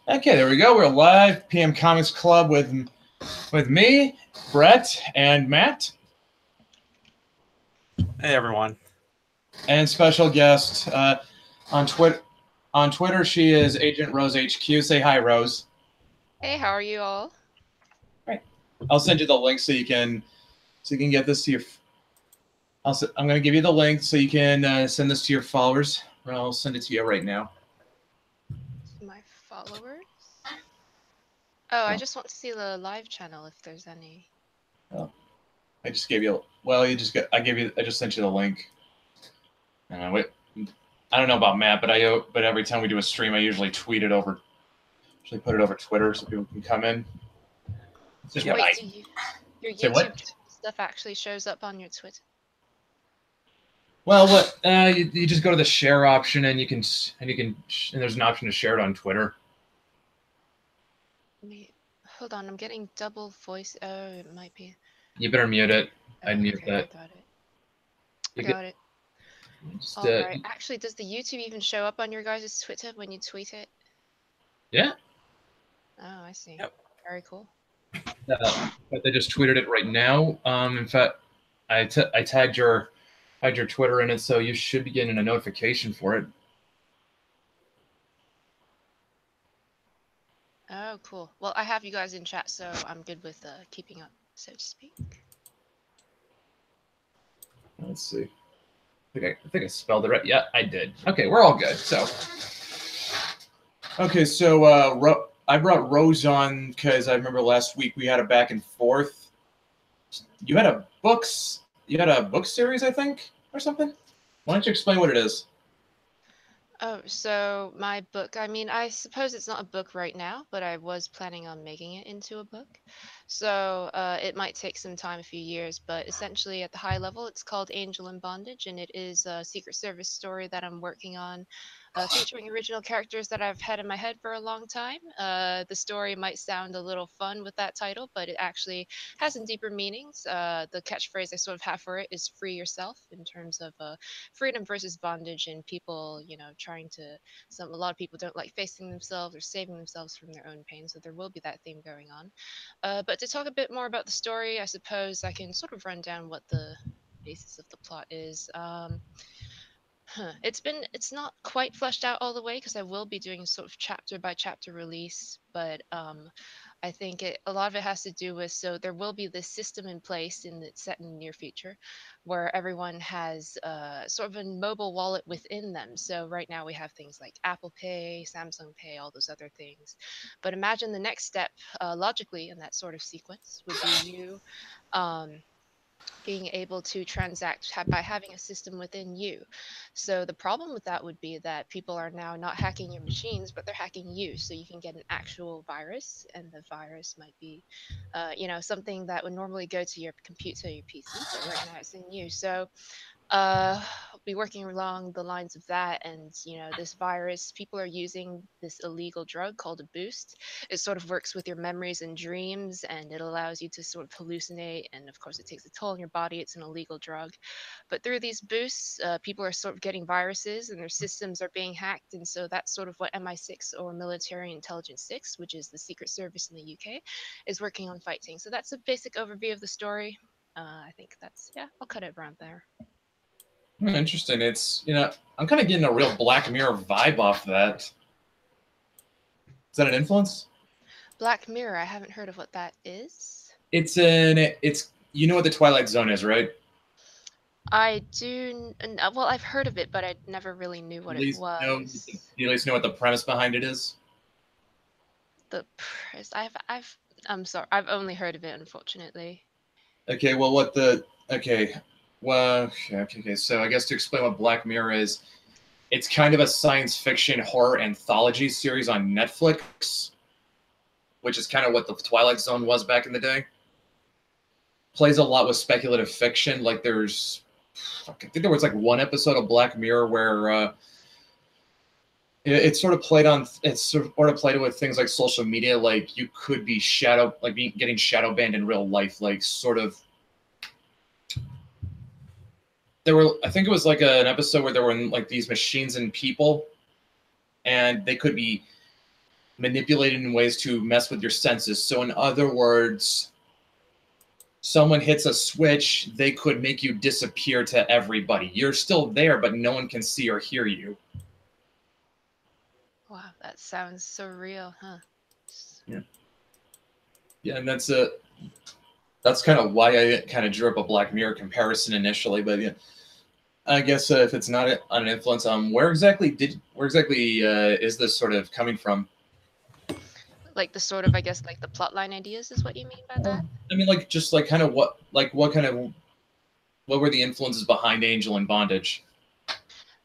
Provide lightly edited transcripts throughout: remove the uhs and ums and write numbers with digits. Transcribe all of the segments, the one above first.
Okay, there we go. We're live. PM Comics Club with me, Brett, and Matt, Hey everyone. and special guest on Twitter. On Twitter, she is Agent Rose HQ. Say hi, Rose. Hey, how are you all? Right. I'll send you the link so you can get this to your. I'm going to give you the link so you can send this to your followers. I'll send it to you right now. My followers? Oh, I just want to see the live channel if there's any. Oh, I just gave you. Well, you just got. I just sent you the link. Wait. I don't know about Matt, but every time we do a stream, I usually tweet it over. Usually put it over Twitter so people can come in. It's just Wait, what your Say YouTube what? stuff actually shows up on your Twitter? Well, what you just go to the share option and there's an option to share it on Twitter. Hold on, I'm getting double voice. Oh, it might be. You better mute it. I'd mute okay, that. I got it. Got it. All right. Actually, does the YouTube even show up on your guys' Twitter when you tweet it? Yeah. Oh, I see. Yep. Very cool. But they just tweeted it right now. In fact, I tagged your Twitter in it, so you should be getting a notification for it. Oh, cool. Well, I have you guys in chat, so I'm good with keeping up, so to speak. Let's see. I think I spelled it right. Yeah, I did. Okay, we're all good. So, okay, so I brought Rose on because I remember last week we had a back and forth. You had a book series, I think, or something. Why don't you explain what it is? Oh, so my book, I mean, I suppose it's not a book right now, but I was planning on making it into a book. So it might take some time, a few years, but essentially at the high level, it's called Angel in Bondage, and it is a Secret Service story that I'm working on, featuring original characters that I've had in my head for a long time. The story might sound a little fun with that title, but it actually has some deeper meanings. The catchphrase I sort of have for it is free yourself, in terms of freedom versus bondage, and people, trying to, a lot of people don't like facing themselves or saving themselves from their own pain, so there will be that theme going on. But to talk a bit more about the story, I suppose I can sort of run down what the basis of the plot is. It's not quite fleshed out all the way, because I will be doing a sort of chapter by chapter release, but I think a lot of it has to do with, so there will be this system in place set in the near future, where everyone has sort of a mobile wallet within them. So right now we have things like Apple Pay, Samsung Pay, all those other things. But imagine the next step, logically, in that sort of sequence would be you being able to transact by having a system within you. So the problem with that would be that people are now not hacking your machines, but they're hacking you. So you can get an actual virus, and the virus might be, something that would normally go to your computer, your PC, but right now it's in you. So be working along the lines of that, and this virus, people are using this illegal drug called a boost. It sort of works with your memories and dreams, and it allows you to sort of hallucinate, and of course it takes a toll on your body. It's an illegal drug, but through these boosts, people are sort of getting viruses, and their systems are being hacked. And so that's sort of what MI6, or Military Intelligence 6, which is the Secret Service in the UK, is working on fighting. So that's a basic overview of the story. I think I'll cut it around there. Interesting. It's I'm kind of getting a real Black Mirror vibe off that. Is that an influence? Black Mirror, I haven't heard of what that is. It's you know what the Twilight Zone is, right? I do. Well, I've heard of it, but I never really knew what it was. You at least know what the premise behind it is. The premise, I'm sorry, I've only heard of it, unfortunately. Okay. Well, okay. So I guess to explain what Black Mirror is, it's kind of a science fiction horror anthology series on Netflix, which is kind of what the Twilight Zone was back in the day. Plays a lot with speculative fiction. Like I think there was like one episode of Black Mirror where it's sort of played with things like social media. Like you could be getting shadow banned in real life. Like sort of. I think it was like an episode where there were like these machines and people, and they could be manipulated in ways to mess with your senses. So, in other words, someone hits a switch, they could make you disappear to everybody. You're still there, but no one can see or hear you. Wow, that sounds so real, huh? Yeah, yeah, and that's kind of why I kind of drew up a Black Mirror comparison initially. But yeah, I guess if it's not an influence, where exactly is this sort of coming from? Like the sort of, I guess, like the plotline ideas is what you mean by that? I mean, like just like kind of what kind of what were the influences behind Angel and Bondage?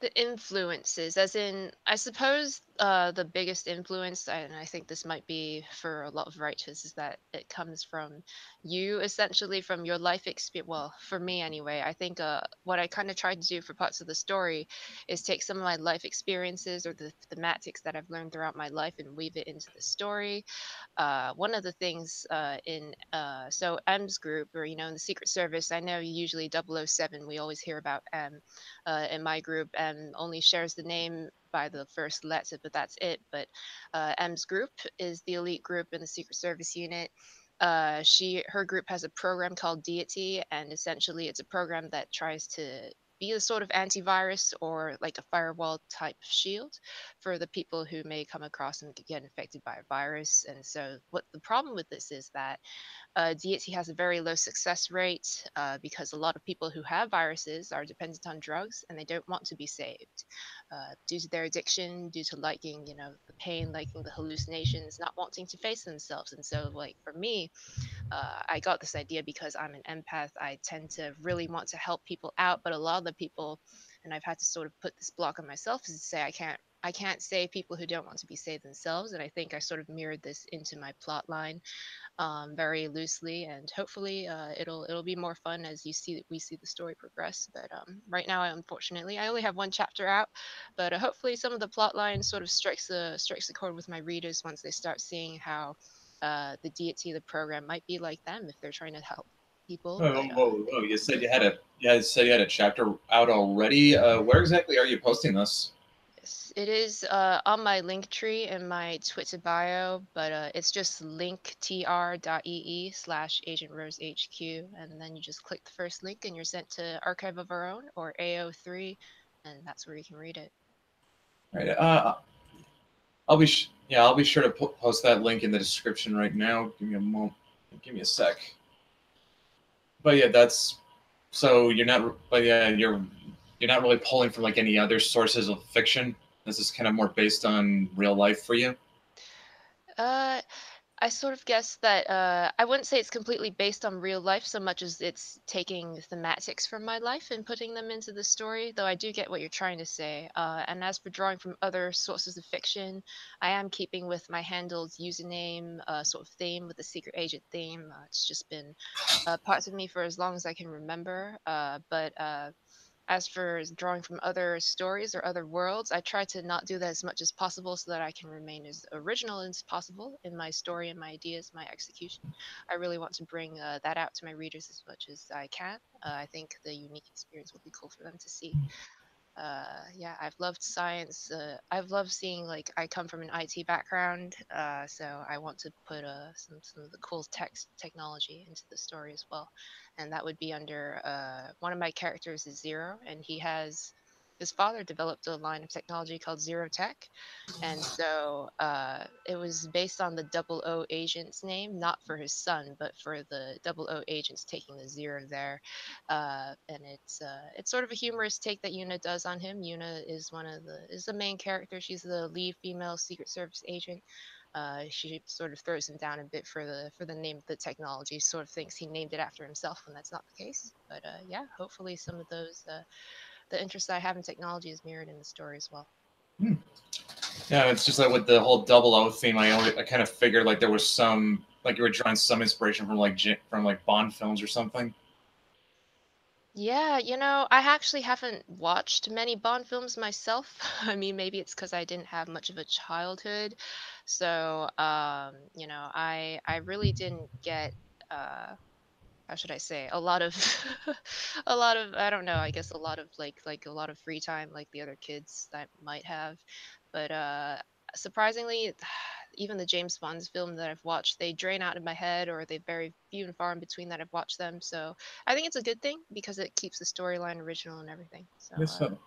The influences, as in, I suppose the biggest influence, and I think this might be for a lot of writers, is that it comes from you, essentially from your life experience. Well, for me anyway, I think what I kind of tried to do for parts of the story is take some of my life experiences or the thematics that I've learned throughout my life and weave it into the story. One of the things in so M's group, or in the Secret Service, I know usually 007, we always hear about M. In my group, M only shares the name by the first letter, but that's it. But M's group is the elite group in the Secret Service unit. Her group has a program called Deity, and essentially it's a program that tries to be a sort of antivirus or like a firewall type shield for the people who may come across and get infected by a virus. And so, what the problem with this is that DHT has a very low success rate because a lot of people who have viruses are dependent on drugs and they don't want to be saved due to their addiction, due to liking, the pain, liking the hallucinations, not wanting to face themselves. And so, like for me, I got this idea because I'm an empath. I tend to really want to help people out, but a lot of the people, and I've had to sort of put this block on myself, is to say I can't save people who don't want to be saved themselves. And I think I sort of mirrored this into my plot line very loosely, and hopefully it'll be more fun as we see the story progress. But right now, unfortunately, I only have one chapter out, but hopefully some of the plot lines sort of strikes a chord with my readers once they start seeing how the deity of the program might be like them if they're trying to help people. Oh, But whoa, whoa! You said you had a chapter out already. Where exactly are you posting this? yes, it is on my link tree in my Twitter bio, but it's just linktr.ee/Agent Rose HQ, and then you just click the first link and you're sent to Archive of Our Own or AO3, and that's where you can read it. All right. I'll be sure to post that link in the description right now. Give me a moment. Give me a sec. But yeah, that's so you're not. But yeah, you're not really pulling from like any other sources of fiction. This is kind of more based on real life for you. Uh, I sort of guess that I wouldn't say it's completely based on real life so much as it's taking thematics from my life and putting them into the story, though I do get what you're trying to say. And as for drawing from other sources of fiction, I am keeping with my handle's username sort of theme with the secret agent theme. It's just been parts of me for as long as I can remember. But as for drawing from other stories or other worlds, I try to not do that as much as possible so that I can remain as original as possible in my story and my ideas, my execution. I really want to bring that out to my readers as much as I can. I think the unique experience will be cool for them to see. Yeah, I've loved science. I've loved seeing, like, I come from an IT background, so I want to put some of the cool technology into the story as well. And that would be under one of my characters is Zero, and his father developed a line of technology called Zero Tech, and so it was based on the Double O agent's name, not for his son, but for the Double O agents taking the zero there. And it's sort of a humorous take that Yuna does on him. Yuna is the main character. She's the lead female Secret Service agent. She sort of throws him down a bit for the name of the technology. Sort of thinks he named it after himself when that's not the case. But yeah, hopefully some of those the interest I have in technology is mirrored in the story as well. Hmm. Yeah, it's just like with the whole double O theme. I kind of figured like there was some like you were drawing some inspiration from like Bond films or something. Yeah, I actually haven't watched many Bond films myself. I mean, maybe it's because I didn't have much of a childhood. So, I really didn't get how should I say, a lot of a lot of, I don't know, I guess a lot of like a lot of free time like the other kids that might have. But surprisingly, even the James Bond film that I've watched, they drain out of my head, or they very few and far in between that I've watched them. So I think it's a good thing because it keeps the storyline original and everything. So Yes, so.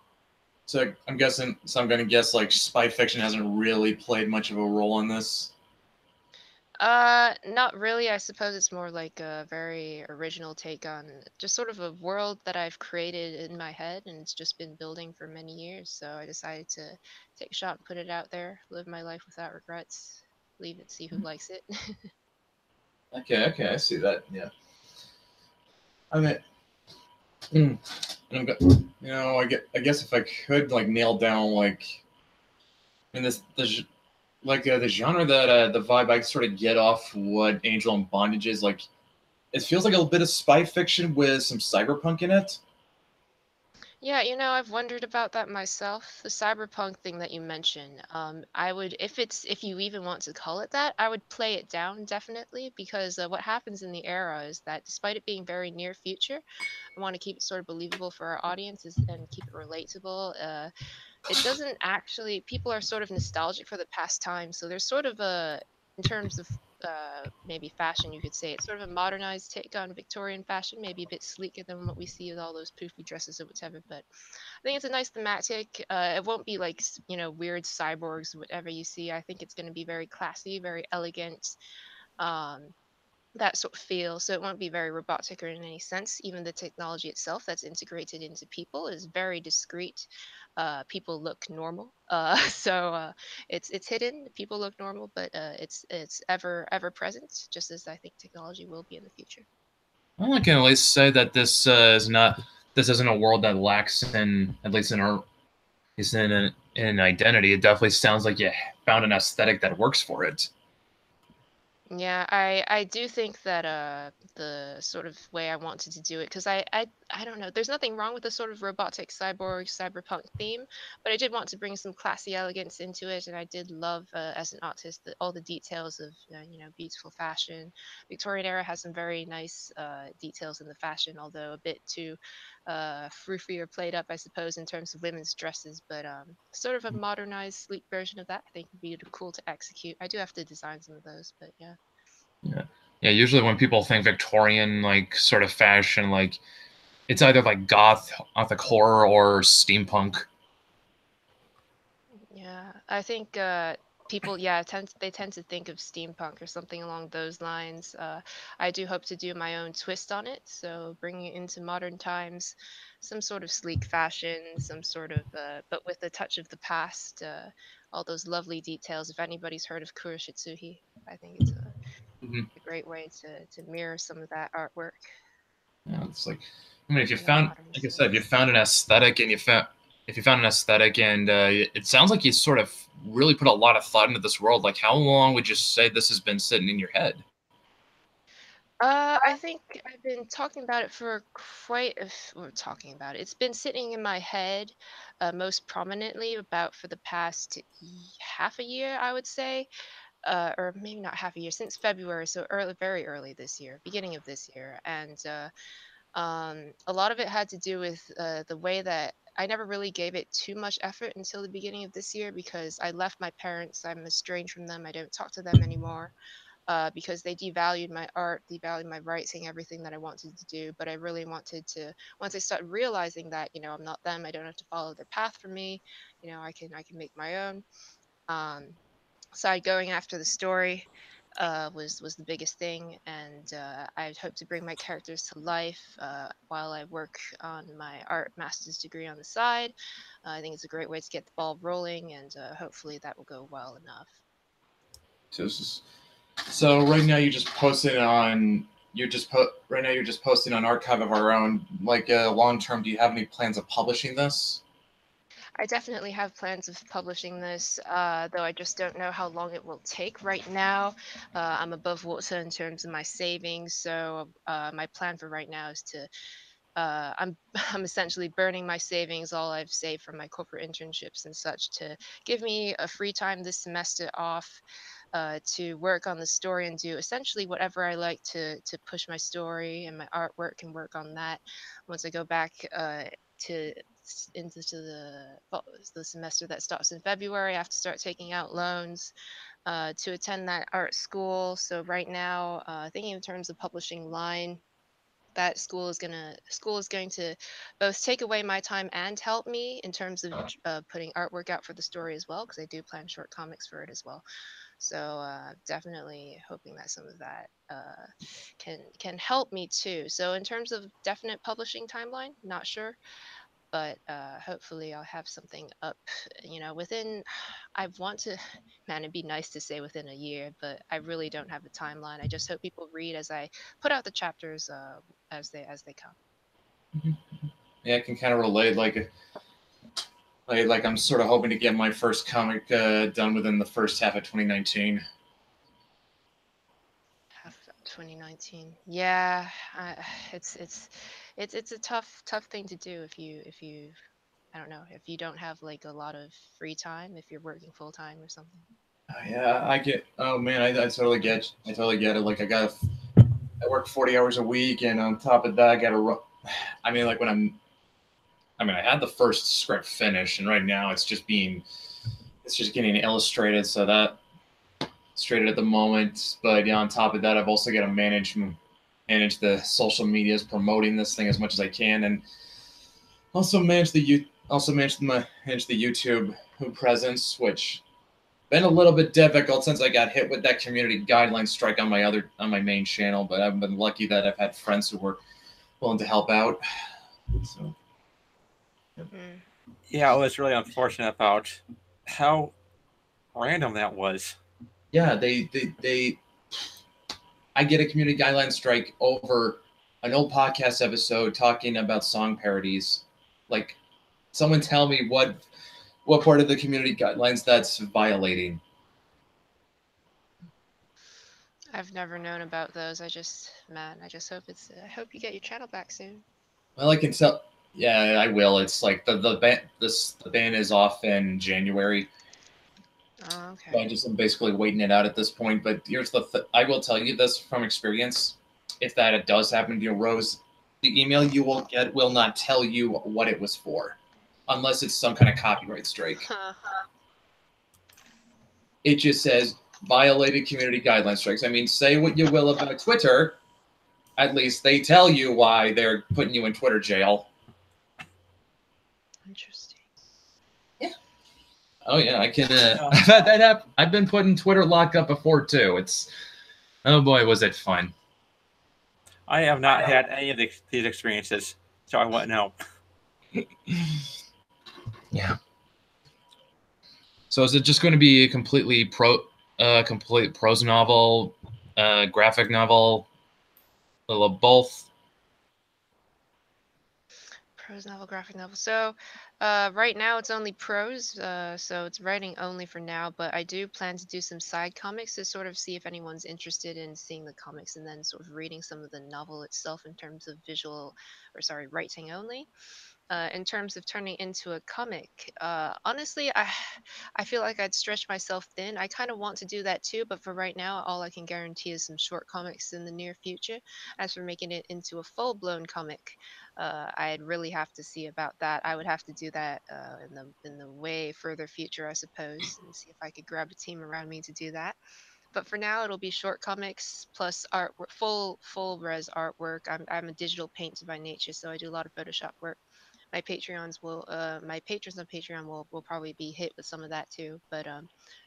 So I'm guessing. So I'm gonna guess like spy fiction hasn't really played much of a role in this. not really. I suppose it's more like a very original take on just sort of a world that I've created in my head, and it's just been building for many years. So I decided to take a shot and put it out there, live my life without regrets, leave it, see who likes it. Okay, okay, I see that. Yeah. I mean, mm, I guess if I could like nail down like in the genre that the vibe I sort of get off what Angel and Bondage is like. It feels like a bit of spy fiction with some cyberpunk in it. Yeah, I've wondered about that myself. The cyberpunk thing that you mentioned, I would, if you even want to call it that, I would play it down definitely because what happens in the era is that despite it being very near future, I want to keep it sort of believable for our audiences and keep it relatable. It doesn't actually, people are sort of nostalgic for the past time, so there's sort of a, in terms of maybe fashion, you could say it's sort of a modernized take on Victorian fashion, maybe a bit sleeker than what we see with all those poofy dresses or whatever. But I think it's a nice thematic. It won't be like weird cyborgs, whatever you see. I think it's going to be very classy, very elegant. Um, that sort of feel. So it won't be very robotic or in any sense. Even the technology itself that's integrated into people is very discreet. People look normal. So it's hidden. People look normal, but it's ever present, just as I think technology will be in the future. Well, I can at least say that this is not. This isn't a world that lacks in, at least in our, is in an identity. It definitely sounds like you found an aesthetic that works for it. Yeah, I do think that the sort of way I wanted to do it, because I don't know, there's nothing wrong with the sort of robotic cyborg cyberpunk theme, but I did want to bring some classy elegance into it, and I did love as an artist all the details of beautiful fashion. Victorian era has some very nice details in the fashion, although a bit too froofy or played up, I suppose, in terms of women's dresses. But sort of a modernized, sleek version of that, I think would be cool to execute. I do have to design some of those, but yeah. Yeah, yeah. Usually, when people think Victorian like sort of fashion, like it's either like gothic horror or steampunk. Yeah, I think people, they tend to think of steampunk or something along those lines. I do hope to do my own twist on it, so bringing it into modern times, some sort of sleek fashion, some sort of, but with a touch of the past. All those lovely details. If anybody's heard of Kuroshitsuji, I think it's Mm-hmm. a great way to mirror some of that artwork Yeah, it's like, I mean, if you in a found, modern like I said, if you sense. found an aesthetic and if you found an aesthetic and it sounds like you sort of really put a lot of thought into this world. Like, how long would you say this has been sitting in your head? I think I've been talking about it for talking about it. It's been sitting in my head, most prominently about for the past half a year, I would say, or maybe not half a year, since February, so early, very early this year, beginning of this year, and a lot of it had to do with the way that I never really gave it too much effort until the beginning of this year because I left my parents. I'm estranged from them. I don't talk to them anymore because they devalued my art, devalued my writing, everything that I wanted to do. But I really wanted to, once I started realizing that, I'm not them, I don't have to follow their path for me, I can make my own. Um, side going after the story was the biggest thing, and I hope to bring my characters to life while I work on my art master's degree on the side. I think it's a great way to get the ball rolling, and hopefully that will go well enough. So, so right now you're just posting on right now you're just posting on Archive of Our Own. Like long term, do you have any plans of publishing this? I definitely have plans of publishing this, though I just don't know how long it will take right now. I'm above water in terms of my savings, so my plan for right now is to I'm I'm essentially burning my savings, all I've saved from my corporate internships and such, to give me a free time this semester off to work on the story and do essentially whatever I like to push my story and my artwork and work on that. Once I go back to into the semester that starts in February, I have to start taking out loans. to attend that art school. So right now, thinking in terms of publishing line, that school is going to both take away my time and help me in terms of putting artwork out for the story as well, because I do plan short comics for it as well. So definitely hoping that some of that can help me too. So in terms of definite publishing timeline, not sure, but hopefully I'll have something up, within. I want to, man, it'd be nice to say within a year, but I really don't have a timeline. I just hope people read as I put out the chapters as they come. Yeah, I can kind of relate. Like I'm sort of hoping to get my first comic done within the first half of 2019. Half of 2019. Yeah, I, it's a tough thing to do if you I don't know, if you don't have like a lot of free time, if you're working full time or something. Yeah, I get. Oh man, I totally get. I totally get it. Like I work 40 hours a week, and on top of that, I got to. I mean, like when I mean, I had the first script finished, and right now it's just getting illustrated. So that straight at the moment. But yeah, on top of that, I've also got to manage the social medias, promoting this thing as much as I can, and also manage the YouTube presence, which been a little bit difficult since I got hit with that community guideline strike on my main channel. But I've been lucky that I've had friends who were willing to help out. So Mm. Yeah, it was really unfortunate about how random that was. yeah, they I get a community guideline strike over an old podcast episode talking about song parodies. Like, someone tell me what part of the community guidelines that's violating. I've never known about those. I just hope I hope you get your channel back soon. Well, I can tell. Yeah, I will. It's like the ban is off in January. Oh, So okay. I'm basically waiting it out at this point. But here's I will tell you this from experience. If that it does happen to you, Rose, the email you will get will not tell you what it was for, unless it's some kind of copyright strike. Huh. It just says violated community guideline strikes. I mean, say what you will about Twitter. At least they tell you why they're putting you in Twitter jail. Interesting. Oh yeah, I can. I've had that happen. I've been put in Twitter lockup before too. Oh boy, was it fun. I have not had any of these experiences, so I wouldn't know. Yeah. So is it just going to be a complete prose novel, graphic novel, a little of both? Prose novel, graphic novel. So, right now it's only prose, so it's writing only for now. But I do plan to do some side comics to sort of see if anyone's interested in seeing the comics and then sort of reading some of the novel itself in terms of writing only. In terms of turning into a comic, honestly, I feel like I'd stretch myself thin. I kind of want to do that too, but for right now, all I can guarantee is some short comics in the near future. As for making it into a full-blown comic, I'd really have to see about that. I would have to do that in the way further future, I suppose, and see if I could grab a team around me to do that. But for now, it'll be short comics plus art, full res artwork. I'm a digital painter by nature, so I do a lot of Photoshop work. My patrons on Patreon will probably be hit with some of that too. But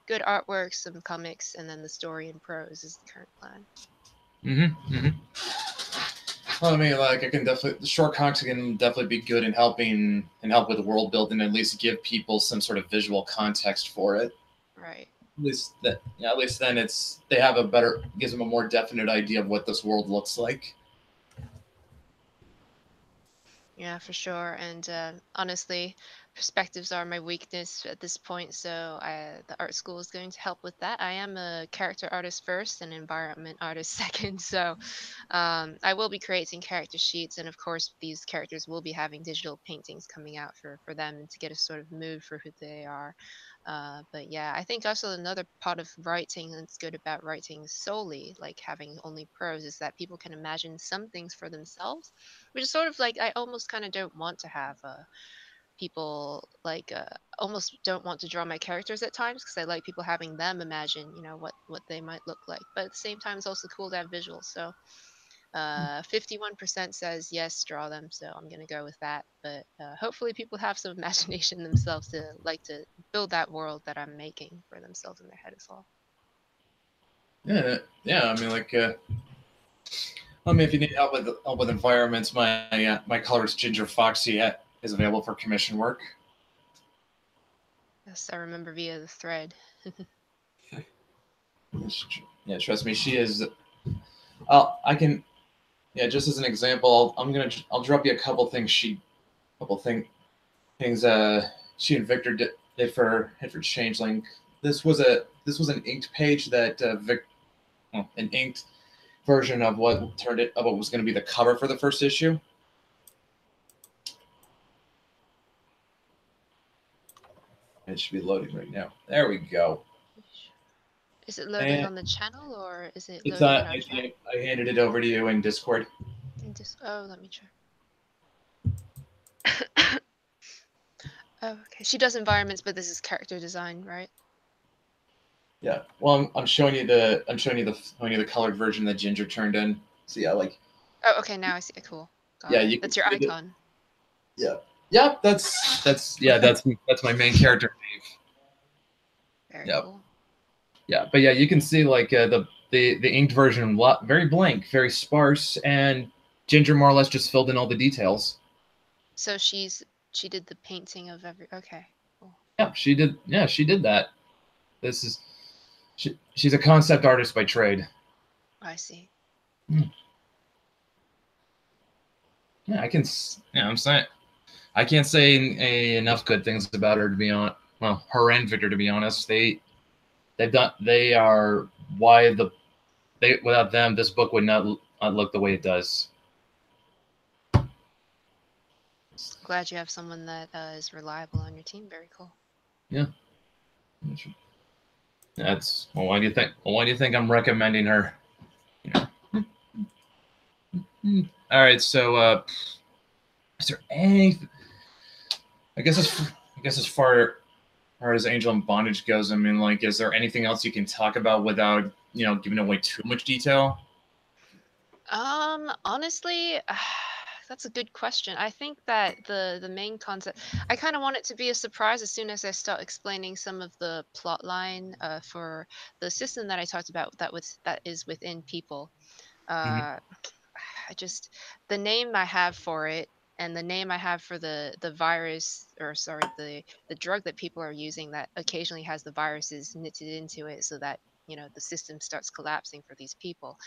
good artwork, some comics, and then the story in prose is the current plan. Well, I mean, like the short comics can definitely be good in help with world building, and at least give people some sort of visual context for it. Right. At least then they have gives them a more definite idea of what this world looks like. Yeah, for sure. And honestly, perspectives are my weakness at this point, so the art school is going to help with that. I am a character artist first and environment artist second, so I will be creating character sheets, and of course, these characters will be having digital paintings coming out for them and to get a sort of mood for who they are. But yeah, I think also another part of writing that's good about writing solely, like having only prose, is that people can imagine some things for themselves, which is sort of like I almost kind of don't want to have people like almost don't want to draw my characters at times because I like people having them imagine, you know, what they might look like. But at the same time, it's also cool to have visuals. So 51% says yes, draw them. So I'm gonna go with that. But hopefully, people have some imagination themselves to like to build that world that I'm making for themselves in their head as well. Yeah, yeah. I mean, like, I mean, if you need help with environments, my colorist Ginger Foxy is available for commission work. Yes, I remember via the thread. Yeah, trust me, she is. I can. Yeah, just as an example, I'll drop you a couple things couple things she and Victor did for Changeling. This was an inked page that an inked version of what was going to be the cover for the first issue. It should be loading right now. There we go. Is it loading on the channel or is it It's loading in our chat? I handed it over to you in Discord. Oh, let me try. Oh, okay. She does environments, but this is character design, right? Yeah. Well, I'm showing you the colored version that Ginger turned in. So yeah, like. Oh, okay. Now I see it. Cool. Got Yeah, it. That's your icon. Yeah. Yeah, that's my main character, Dave. Very cool. Yeah, but yeah, you can see like the inked version, very blank, very sparse, and Ginger more or less just filled in all the details. So she did the painting of every. Okay, cool. Yeah, she did. Yeah, she did that. She's a concept artist by trade. I see. Yeah, I'm saying I can't say enough good things about her to be honest. Well, her and Victor, to be honest, they are why without them this book would not look the way it does. Glad you have someone that is reliable on your team. Very cool. Yeah. That's well. Why do you think I'm recommending her? All right. So, is there anything? I guess as far as Angel in Bondage goes, I mean, like, is there anything else you can talk about without giving away too much detail? Honestly, that's a good question. I think that the main concept, I kind of want it to be a surprise as soon as I start explaining some of the plot line for the system that I talked about that is within people. I just the name I have for it and the name I have for the virus, or sorry, the drug that people are using that occasionally has the viruses knitted into it so that the system starts collapsing for these people.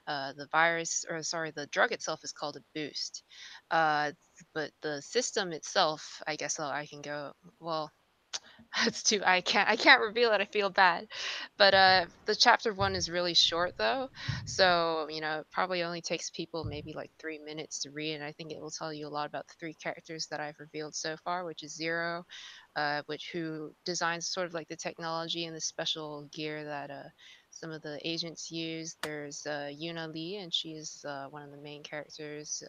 The virus, or sorry, the drug itself is called a boost. uh, but the system itself, I guess I can go, well, it's too, I can't reveal it. I feel bad. But the chapter 1 is really short though. So, it probably only takes people maybe like 3 minutes to read, and I think it will tell you a lot about the 3 characters that I've revealed so far, which is Zero, who designs sort of like the technology and the special gear that some of the agents use. There's Yuna Lee, and she's one of the main characters,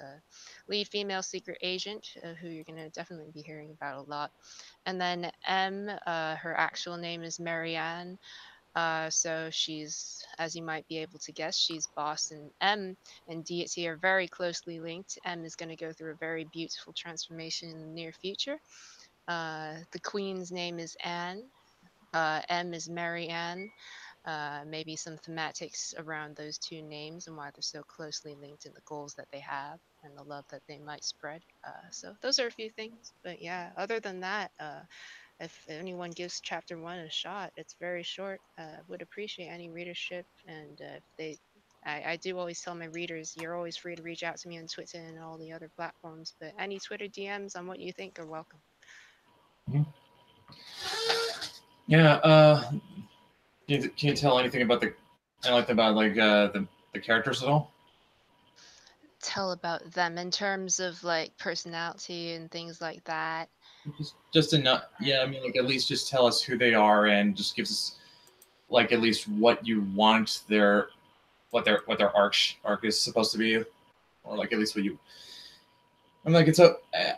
lead female secret agent, who you're going to definitely be hearing about a lot. And then M, her actual name is Marianne. So she's, as you might be able to guess, she's boss, and M and deity are very closely linked. M is going to go through a very beautiful transformation in the near future. The queen's name is Anne. M is Mary Ann. Maybe some thematics around those two names and why they're so closely linked in the goals that they have and the love that they might spread. So those are a few things. But yeah, other than that, if anyone gives chapter 1 a shot, it's very short. Would appreciate any readership, and if they I do always tell my readers, you're always free to reach out to me on Twitter and all the other platforms, but any Twitter DMs on what you think are welcome. Yeah. Can you tell anything about the characters at all? Tell about them in terms of like personality and things like that. Just enough. Yeah, I mean, like, at least just tell us who they are and just gives us like at least what you want what their arc is supposed to be, or like at least I'm like,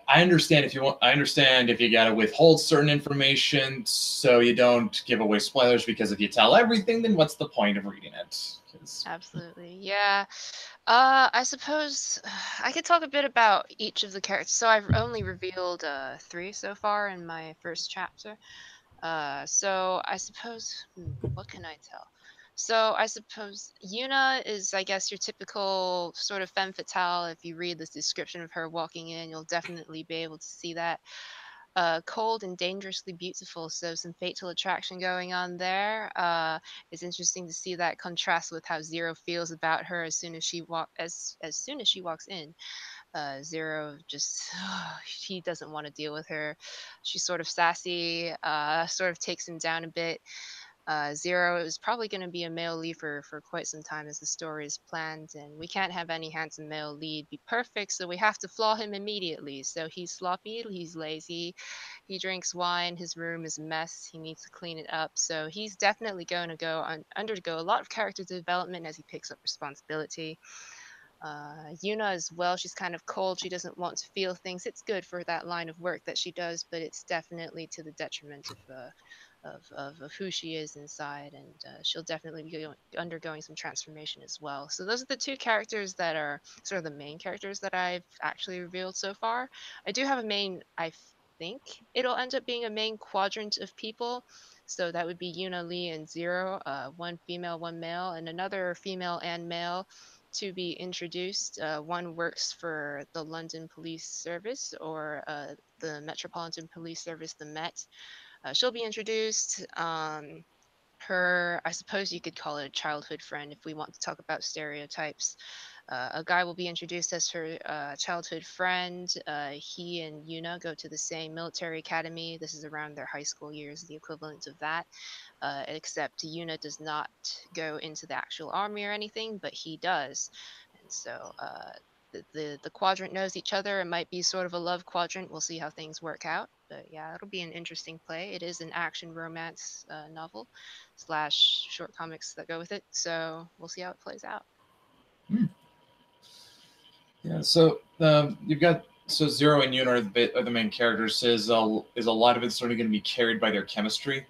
I understand if you want. I understand if you gotta withhold certain information so you don't give away spoilers. Because if you tell everything, then what's the point of reading it? Absolutely. Yeah. I suppose I could talk a bit about each of the characters. So I've only revealed 3 so far in my first chapter. So I suppose, what can I tell? So I suppose Yuna is, I guess, your typical sort of femme fatale. If you read the description of her walking in, you'll definitely be able to see that. Cold and dangerously beautiful, so some fatal attraction going on there. It's interesting to see that contrast with how Zero feels about her as soon as she walks in. Zero just he doesn't want to deal with her. She's sort of sassy, sort of takes him down a bit. Zero is probably going to be a male lead for quite some time as the story is planned, and we can't have any handsome male lead be perfect, so we have to flaw him immediately. So he's sloppy, he's lazy, he drinks wine, his room is a mess, he needs to clean it up. So he's definitely going to undergo a lot of character development as he picks up responsibility. Yuna as well, she's kind of cold, she doesn't want to feel things. It's good for that line of work that she does, but it's definitely to the detriment of who she is inside, and she'll definitely be undergoing some transformation as well. So those are the 2 characters that are sort of the main characters that I've actually revealed so far. I do have a main, I think it'll end up being a main quadrant of people. So that would be Yuna, Lee, and Zero, 1 female, 1 male, and another female and male to be introduced. One works for the London Police Service, or the Metropolitan Police Service, the Met. She'll be introduced. Her, I suppose you could call it a childhood friend if we want to talk about stereotypes. A guy will be introduced as her childhood friend. He and Yuna go to the same military academy. This is around their high school years, the equivalent of that. Except Yuna does not go into the actual army or anything, but he does. And so the quadrant knows each other. It might be sort of a love quadrant. We'll see how things work out. But yeah, it'll be an interesting play. It is an action romance novel / short comics that go with it. So we'll see how it plays out. Yeah. So you've got Zero and Yuna are the main characters. Is a lot of it sort of going to be carried by their chemistry?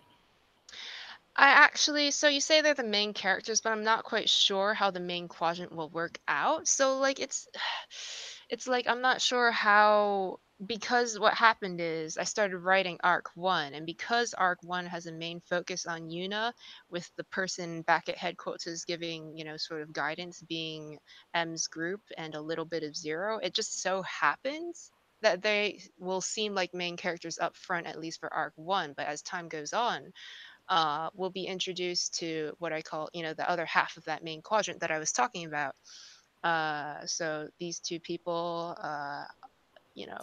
I actually, so you say they're the main characters, but I'm not quite sure how the main quadrant will work out. So like it's like I'm not sure how, because what happened is I started writing arc 1, and because arc 1 has a main focus on Yuna, with the person back at headquarters giving, sort of guidance being M's group and a little bit of Zero, it just so happens that they will seem like main characters up front, at least for arc 1, but as time goes on, will be introduced to what I call, the other half of that main quadrant that I was talking about. So these 2 people,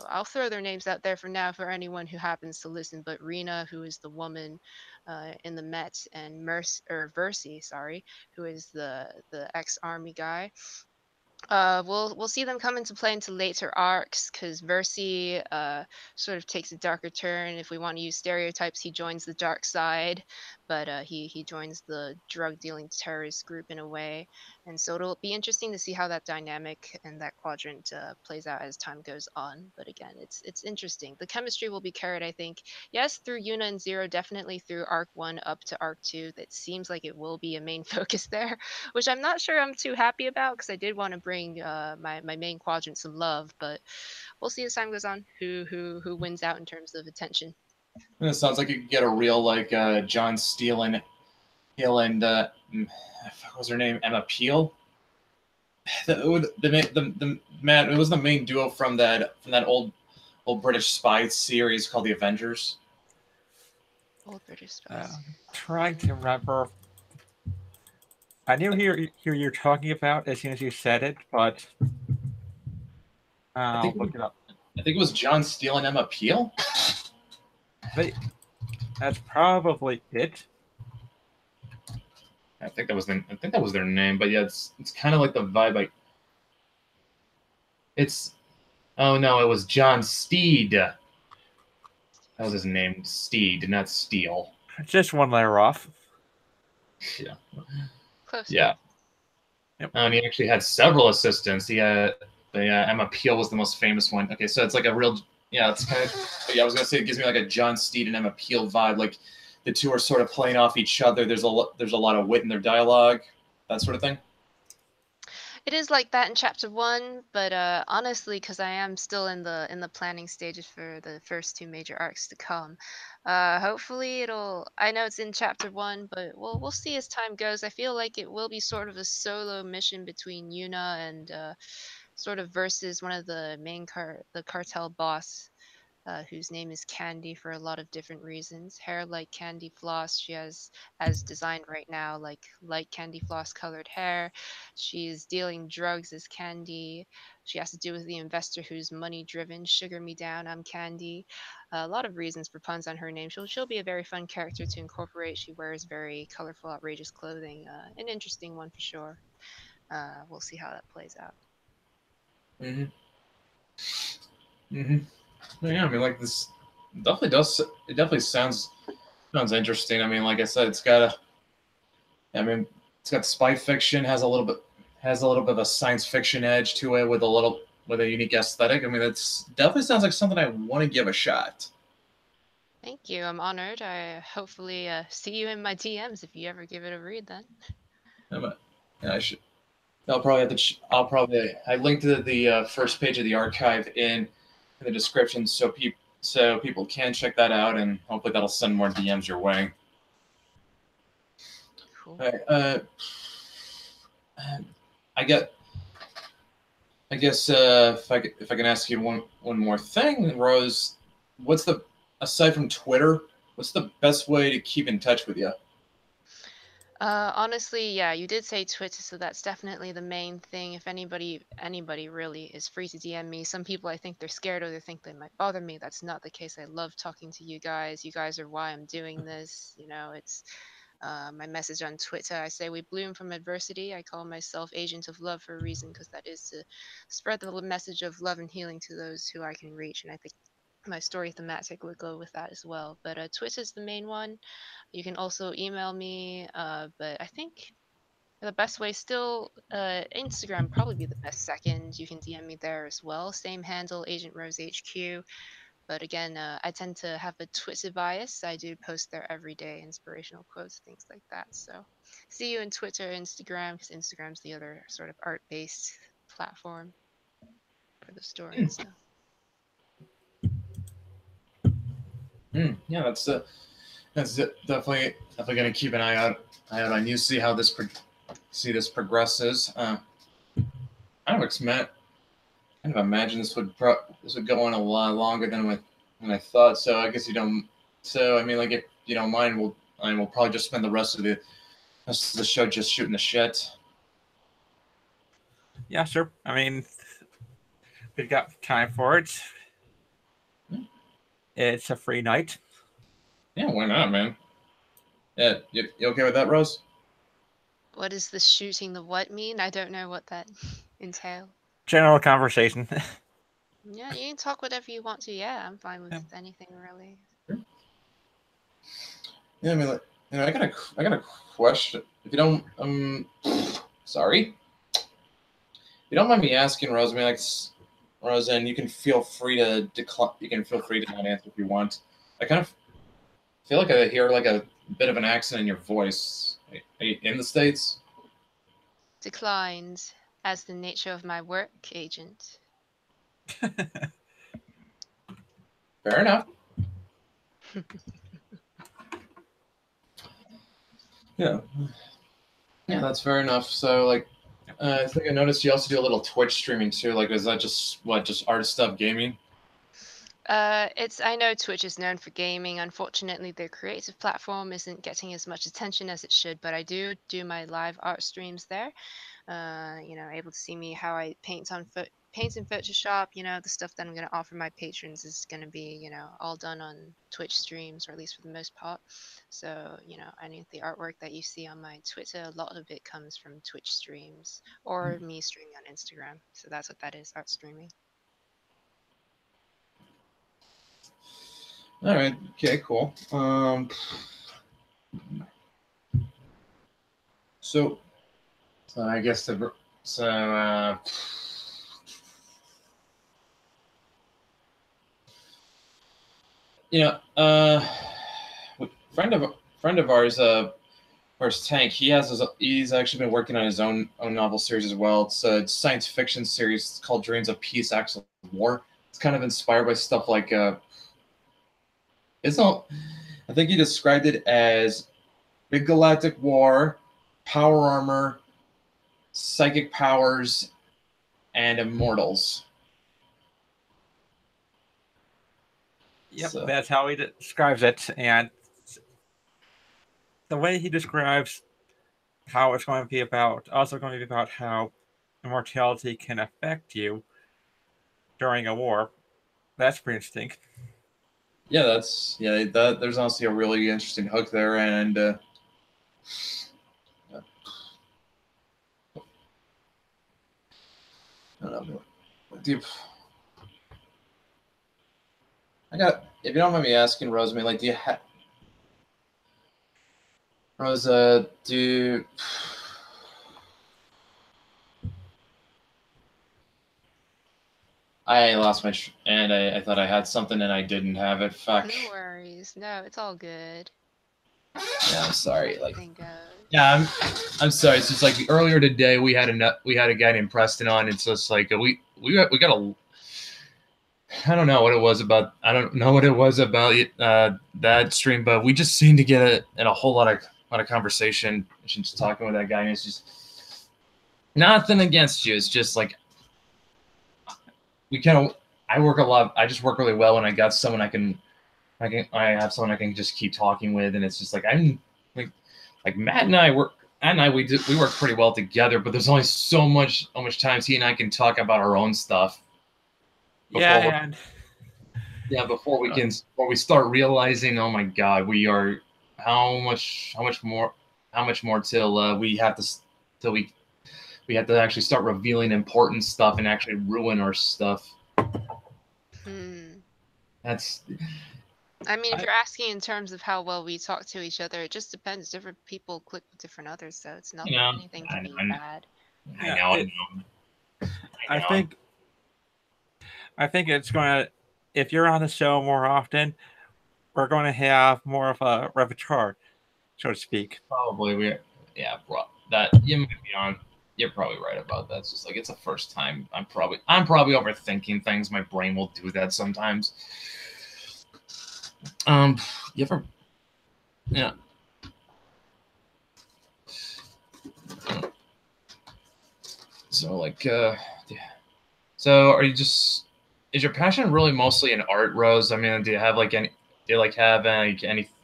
I'll throw their names out there for now for anyone who happens to listen. But Rena, who is the woman in the Met, and Versi, sorry, who is the ex-army guy. We'll see them come into play into later arcs, because Versi sort of takes a darker turn. If we want to use stereotypes, he joins the dark side, but he joins the drug dealing terrorist group in a way. And so it'll be interesting to see how that dynamic and that quadrant plays out as time goes on. But again, it's interesting. The chemistry will be carried, I think, yes, through Yuna and Zero, definitely through arc 1 up to arc 2. That seems like it will be a main focus there, which I'm not sure I'm too happy about, because I did want to bring my main quadrant some love, but we'll see as time goes on who wins out in terms of attention. And it sounds like you could get a real John Steele and what was her name? Emma Peel. The man, it was the main duo from that old British spy series called The Avengers. Old British spies. Trying to remember. I knew who you're talking about as soon as you said it, but I'll look it up. I think it was John Steele and Emma Peel. That's probably it. I think that was their name, but yeah, it's kind of like the vibe. Oh no, it was John Steed. That was his name, Steed, not Steele. Just one letter off. Close. Yeah. Yep. He actually had several assistants. He had But yeah, Emma Peel was the most famous one. Okay, so it's like a real, yeah, it's kind of, yeah, I was gonna say it gives me like a John Steed and Emma Peel vibe. Like the two are sort of playing off each other. There's a lot of wit in their dialogue, that sort of thing. It is like that in chapter one, but honestly, because I am still in the planning stages for the first two major arcs to come, hopefully it'll. I know it's in chapter one, but we'll see as time goes. I feel like it will be sort of a solo mission between Yuna and sort of versus one of the the cartel boss, whose name is Candy for a lot of different reasons. Hair like Candy Floss. She has, as designed right now, like light Candy Floss colored hair. She's dealing drugs as Candy. She has to do with the investor who's money driven. Sugar me down, I'm Candy. A lot of reasons for puns on her name. She'll be a very fun character to incorporate. She wears very colorful, outrageous clothing. An interesting one for sure. We'll see how that plays out. Mm-hmm. Mm-hmm. Yeah, I mean, like this definitely does. It definitely sounds interesting. I mean, like I said, it's got a. I mean, it's got spy fiction, has a little bit of a science fiction edge to it with a unique aesthetic. I mean, it's definitely sounds like something I want to give a shot. Thank you. I'm honored. I hopefully see you in my DMs if you ever give it a read then. Yeah, I should. I'll probably have to. I linked the first page of the archive in the description, so people can check that out, and hopefully that'll send more DMs your way. Cool. All right, I guess if I can ask you one more thing, Rose, aside from Twitter, what's the best way to keep in touch with you? Honestly, yeah, you did say Twitter, so that's definitely the main thing. If anybody really is free to DM me. Some people I think they're scared or they think they might bother me. That's not the case. I love talking to you guys. You guys are why I'm doing this. You know, it's my message on Twitter. I say we bloom from adversity. I call myself Agent of Love for a reason because that is to spread the message of love and healing to those who I can reach. And I think my story thematic would go with that as well. But Twitter's the main one. You can also email me, but I think the best way still Instagram probably be the best second. You can DM me there as well. Same handle, Agent Rose HQ. But again, I tend to have a Twitter bias. I do post there every day, inspirational quotes, things like that. So see you in Twitter, Instagram, because Instagram's the other sort of art-based platform for the story and stuff. Yeah, that's definitely gonna keep an eye out on you. See how this progresses. I kind of imagine this would go on a lot longer than I thought. So I guess you don't. So I mean, like if you don't mind, we'll probably just spend the rest of the show just shooting the shit. Yeah, sure. I mean, we've got time for it. It's a free night. Yeah, why not, man? Yeah, you okay with that, Rose? What does the shooting the what mean? I don't know what that entails. General conversation. Yeah, you can talk whatever you want to. Yeah, I'm fine with Yeah. anything really. Yeah, I mean, like, I got a question. If you don't, sorry. If you don't mind me asking, Rose, I mean, like, Rose, and you can feel free to decline. You can feel free to not answer if you want. I kind of feel like I hear like a bit of an accent in your voice. Are you in the States? Declined, as the nature of my work, Agent. Fair enough. Yeah. Yeah, that's fair enough. So, like, I think I noticed you also do a little Twitch streaming too. Like, is that just art stuff gaming? I know Twitch is known for gaming. Unfortunately, their creative platform isn't getting as much attention as it should, but I do my live art streams there. You know, able to see me how I paint in Photoshop. You know, the stuff that I'm going to offer my patrons is going to be, you know, all done on Twitch streams, or at least for the most part. So, you know, any of the artwork that you see on my Twitter, a lot of it comes from Twitch streams or me streaming on Instagram. So that's what that is, art streaming. All right. Okay. Cool. So I guess so. you know, friend of ours, First Tank, he's actually been working on his own novel series as well. It's a science fiction series. It's called Dreams of Peace, Acts of War. It's kind of inspired by stuff like it's not. I think he described it as big galactic war, power armor, psychic powers, and immortals. Yep, So, that's how he describes it. And the way he describes how it's going to be about, also going to be about how immortality can affect you during a war. That's pretty interesting. yeah, there's honestly a really interesting hook there, and I don't know. Dude, if you don't mind me asking, Rosemary, like, do you have Rosa, do I lost and I thought I had something and I didn't have it. Fuck. No worries. No, it's all good. Yeah, I'm sorry. Like, Everything goes. yeah, I'm sorry. It's just like earlier today we had a guy named Preston on. It's just like we got a. I don't know what it was about. I don't know what it was about that stream, but we just seemed to get in a whole lot of conversation. Just talking with that guy, and it's just nothing against you. It's just like we kind of. I work a lot. I just work really well when I got someone I have someone I can just keep talking with, and it's just like I'm like Matt and I work. We work pretty well together, but there's only so much times he and I can talk about our own stuff. Before we start realizing, oh my God, we are how much more till we have to actually start revealing important stuff and actually ruin our stuff. That's. I mean, if you're asking in terms of how well we talk to each other, it just depends. Different people click with different others, so it's not anything to be bad. I think it's going to, if you're on the show more often, we're going to have more of a repertoire, so to speak. Probably, that you might be on. You're probably right about that. It's just like it's the first time. I'm probably overthinking things. My brain will do that sometimes. You ever? Yeah. So like, yeah. So are you just? Is your passion really mostly in art, Rose? I mean, do you have any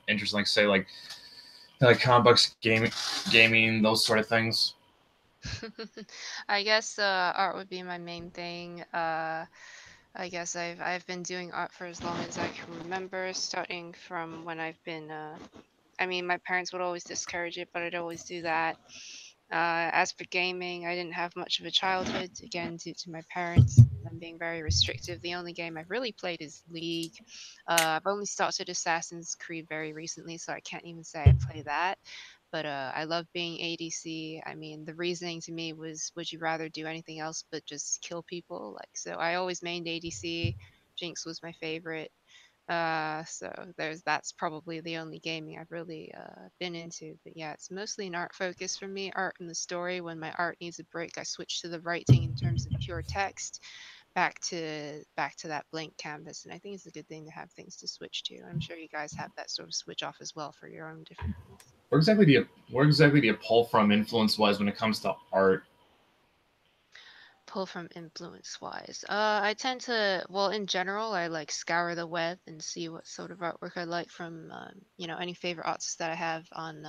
interest, like say like comic books, gaming, those sort of things? I guess art would be my main thing. I guess I've been doing art for as long as I can remember, starting from when I've been. I mean, my parents would always discourage it, but I'd always do that. As for gaming, I didn't have much of a childhood, again, due to my parents and them being very restrictive. The only game I've really played is League. I've only started Assassin's Creed very recently, so I can't even say I play that. But I love being ADC. I mean, the reasoning to me was, would you rather do anything else but just kill people? Like, so I always mained ADC. Jinx was my favorite. So that's probably the only gaming I've really been into. But yeah, it's mostly an art focus for me, art and the story. When my art needs a break, I switch to the writing in terms of pure text, back to that blank canvas. And I think it's a good thing to have things to switch to. I'm sure you guys have that sort of switch off as well for your own different things. Where exactly do you pull from influence wise when it comes to art? Pull from influence wise, I tend to, well, in general, I like scour the web and see what sort of artwork I like from any favorite artists that I have on,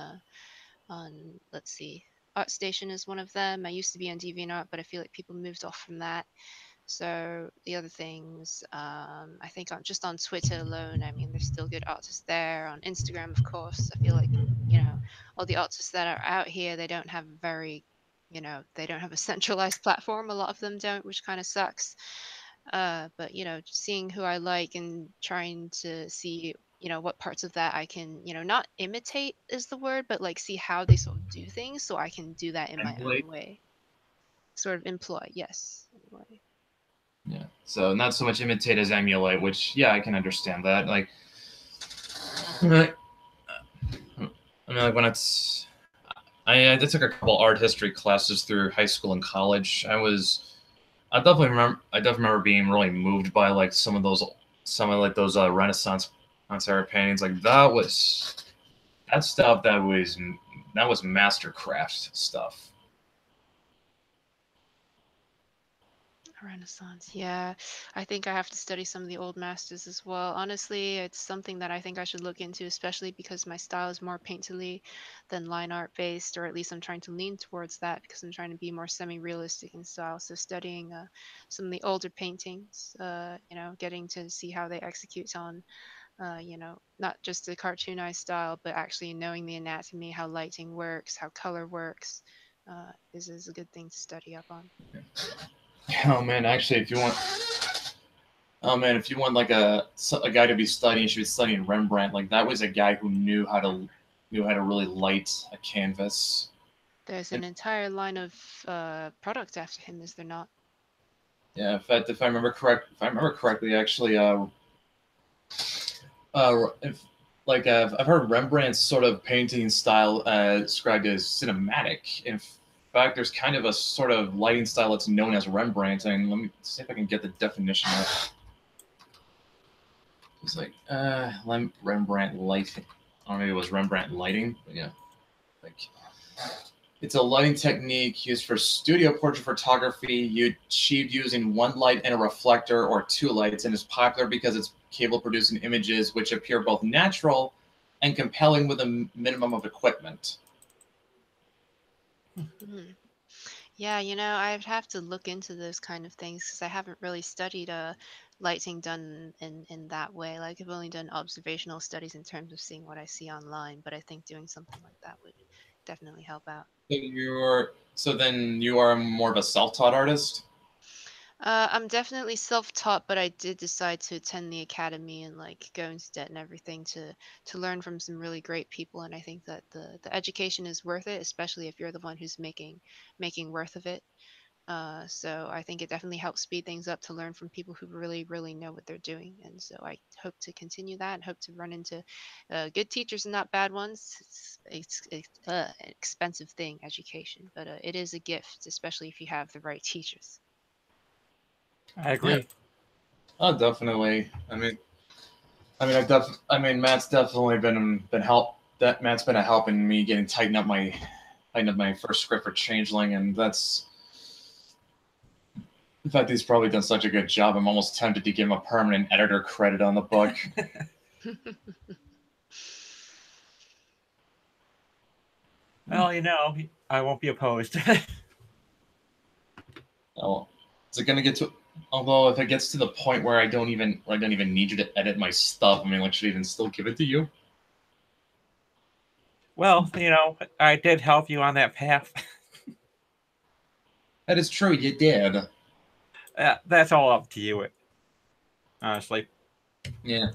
let's see, ArtStation is one of them. I used to be on DeviantArt, but I feel like people moved off from that. So the other things, I think just on Twitter alone, I mean, there's still good artists there. On Instagram, of course, I feel like, all the artists that are out here, they don't have they don't have a centralized platform. A lot of them don't, which kind of sucks. But just seeing who I like and trying to see, what parts of that I can, not imitate is the word, but like see how they sort of do things so I can do that in my own way. Sort of employ, yes. Anyway. Yeah. So not so much imitate as emulate, which I can understand that. Like I mean, like when it's, I took a couple art history classes through high school and college. I definitely remember being really moved by like some of like those Renaissance era paintings. Like that stuff that was mastercraft stuff. Renaissance. Yeah, I think I have to study some of the old masters as well. Honestly, it's something that I think I should look into, especially because my style is more painterly than line art based, or at least I'm trying to lean towards that because I'm trying to be more semi-realistic in style. So studying some of the older paintings, getting to see how they execute on, not just the cartoonized style, but actually knowing the anatomy, how lighting works, how color works, is a good thing to study up on. Oh man, actually, if you want like a guy to be studying, you should be studying Rembrandt. Like that was a guy who knew how to really light a canvas. There's an entire line of product after him, is there not? Yeah, in fact, if I remember correctly, actually, if like I've heard Rembrandt's sort of painting style described as cinematic. In fact, there's kind of a sort of lighting style that's known as Rembrandt, and let me see if I can get the definition of it. It's like Rembrandt lighting, or maybe it was Rembrandt lighting. But yeah, like it's a lighting technique used for studio portrait photography, achieved using one light and a reflector or two lights, and is popular because it's capable of producing images which appear both natural and compelling with a minimum of equipment. Mhm. Yeah, I'd have to look into those kind of things because I haven't really studied lighting done in that way. Like I've only done observational studies in terms of seeing what I see online, but I think doing something like that would definitely help out. So then you are more of a self-taught artist? I'm definitely self-taught, but I did decide to attend the academy and like go into debt and everything to learn from some really great people. And I think that the education is worth it, especially if you're the one who's making worth of it. So I think it definitely helps speed things up to learn from people who really, really know what they're doing. And so I hope to continue that and hope to run into good teachers and not bad ones. It's an expensive thing, education, but it is a gift, especially if you have the right teachers. I Yeah. agree. Oh, definitely. Matt's definitely Matt's been a help in me getting tighten up my first script for Changeling, and that's in fact he's probably done such a good job. I'm almost tempted to give him a permanent editor credit on the book. Well, I won't be opposed. Oh, is it gonna get to? Although if it gets to the point where I don't even need you to edit my stuff, I mean, like, should I even still give it to you? Well, I did help you on that path. That is true. You did. That's all up to you, honestly. Yeah.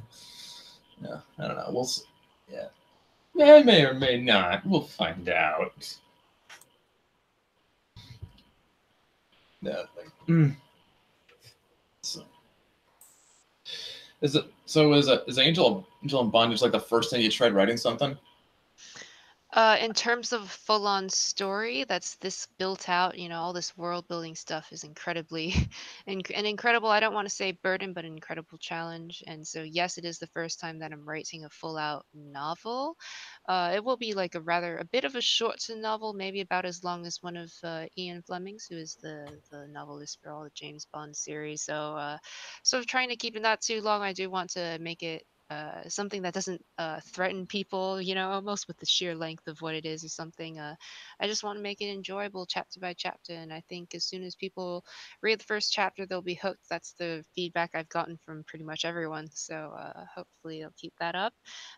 Yeah. I don't know. Yeah. I may or may not. We'll find out. Yeah. So, is Angel in Bondage like the first time you tried writing something? In terms of full-on story, that's this built out, all this world building stuff is incredibly an incredible, I don't want to say burden, but an incredible challenge. And so, yes, it is the first time that I'm writing a full-out novel. It will be like a bit of a short novel, maybe about as long as one of Ian Fleming's, who is the novelist for all the James Bond series. So, sort of trying to keep it not too long. I do want to make it something that doesn't threaten people, almost with the sheer length of what it is or something. I just want to make it enjoyable chapter by chapter. And I think as soon as people read the first chapter, they'll be hooked. That's the feedback I've gotten from pretty much everyone. So hopefully they'll keep that up.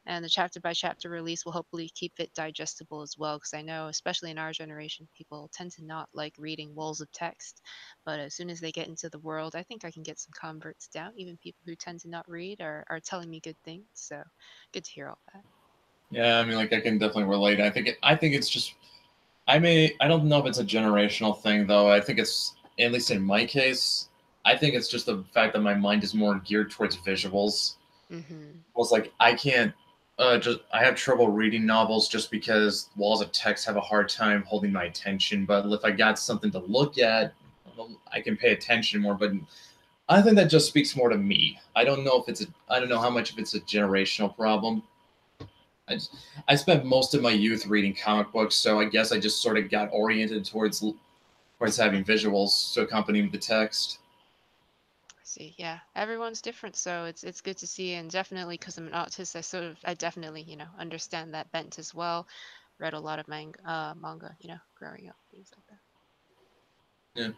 And the chapter by chapter release will hopefully keep it digestible as well. Because I know, especially in our generation, people tend to not like reading walls of text. But as soon as they get into the world, I think I can get some converts down. Even people who tend to not read are telling me good things. So good to hear all that. Yeah, I mean, like I can definitely relate. I think it's just I don't know if it's a generational thing though. I think it's at least in my case. I think it's just the fact that my mind is more geared towards visuals. Mm-hmm. Well, it's like I can't. just I have trouble reading novels just because walls of text have a hard time holding my attention. But if I got something to look at, I can pay attention more. But I think that just speaks more to me. I don't know if I don't know how much of it's a generational problem. I spent most of my youth reading comic books, so I guess I just sort of got oriented towards having visuals to accompany the text. See, yeah, everyone's different, so it's good to see, and definitely because I'm an artist, I definitely understand that bent as well. Read a lot of manga, growing up, things like that. Yeah.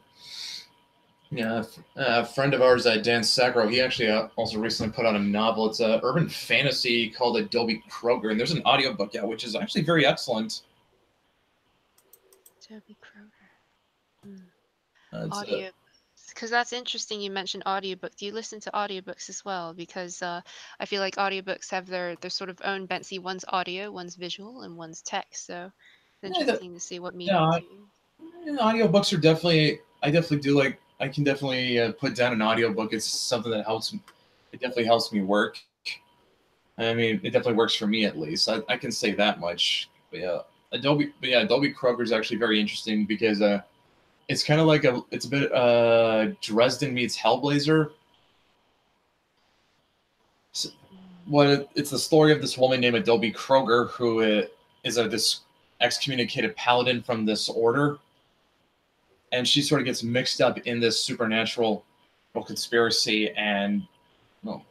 Yeah, a friend of ours, Dan Sacro, he actually also recently put out a novel. It's a urban fantasy called Adobe Kroger, and there's an audiobook out, which is actually very excellent. Toby Kroger. It's, Audio, because that's interesting. You mentioned audiobook. Do you listen to audiobooks as well? Because I feel like audiobooks have their sort of own bent. See, one's audio, one's visual, and one's text. So it's interesting to see what mediums yeah, you use. audiobooks are definitely. I definitely do like. I can definitely put down an audiobook. It's something that helps. It definitely helps me work. I mean, it definitely works for me at least. I can say that much. But yeah, Adobe Kroger is actually very interesting because it's kind of like it's a bit Dresden meets Hellblazer. So, it's the story of this woman named Adobe Kroger who is this excommunicated paladin from this order, and she sort of gets mixed up in this supernatural conspiracy. And well,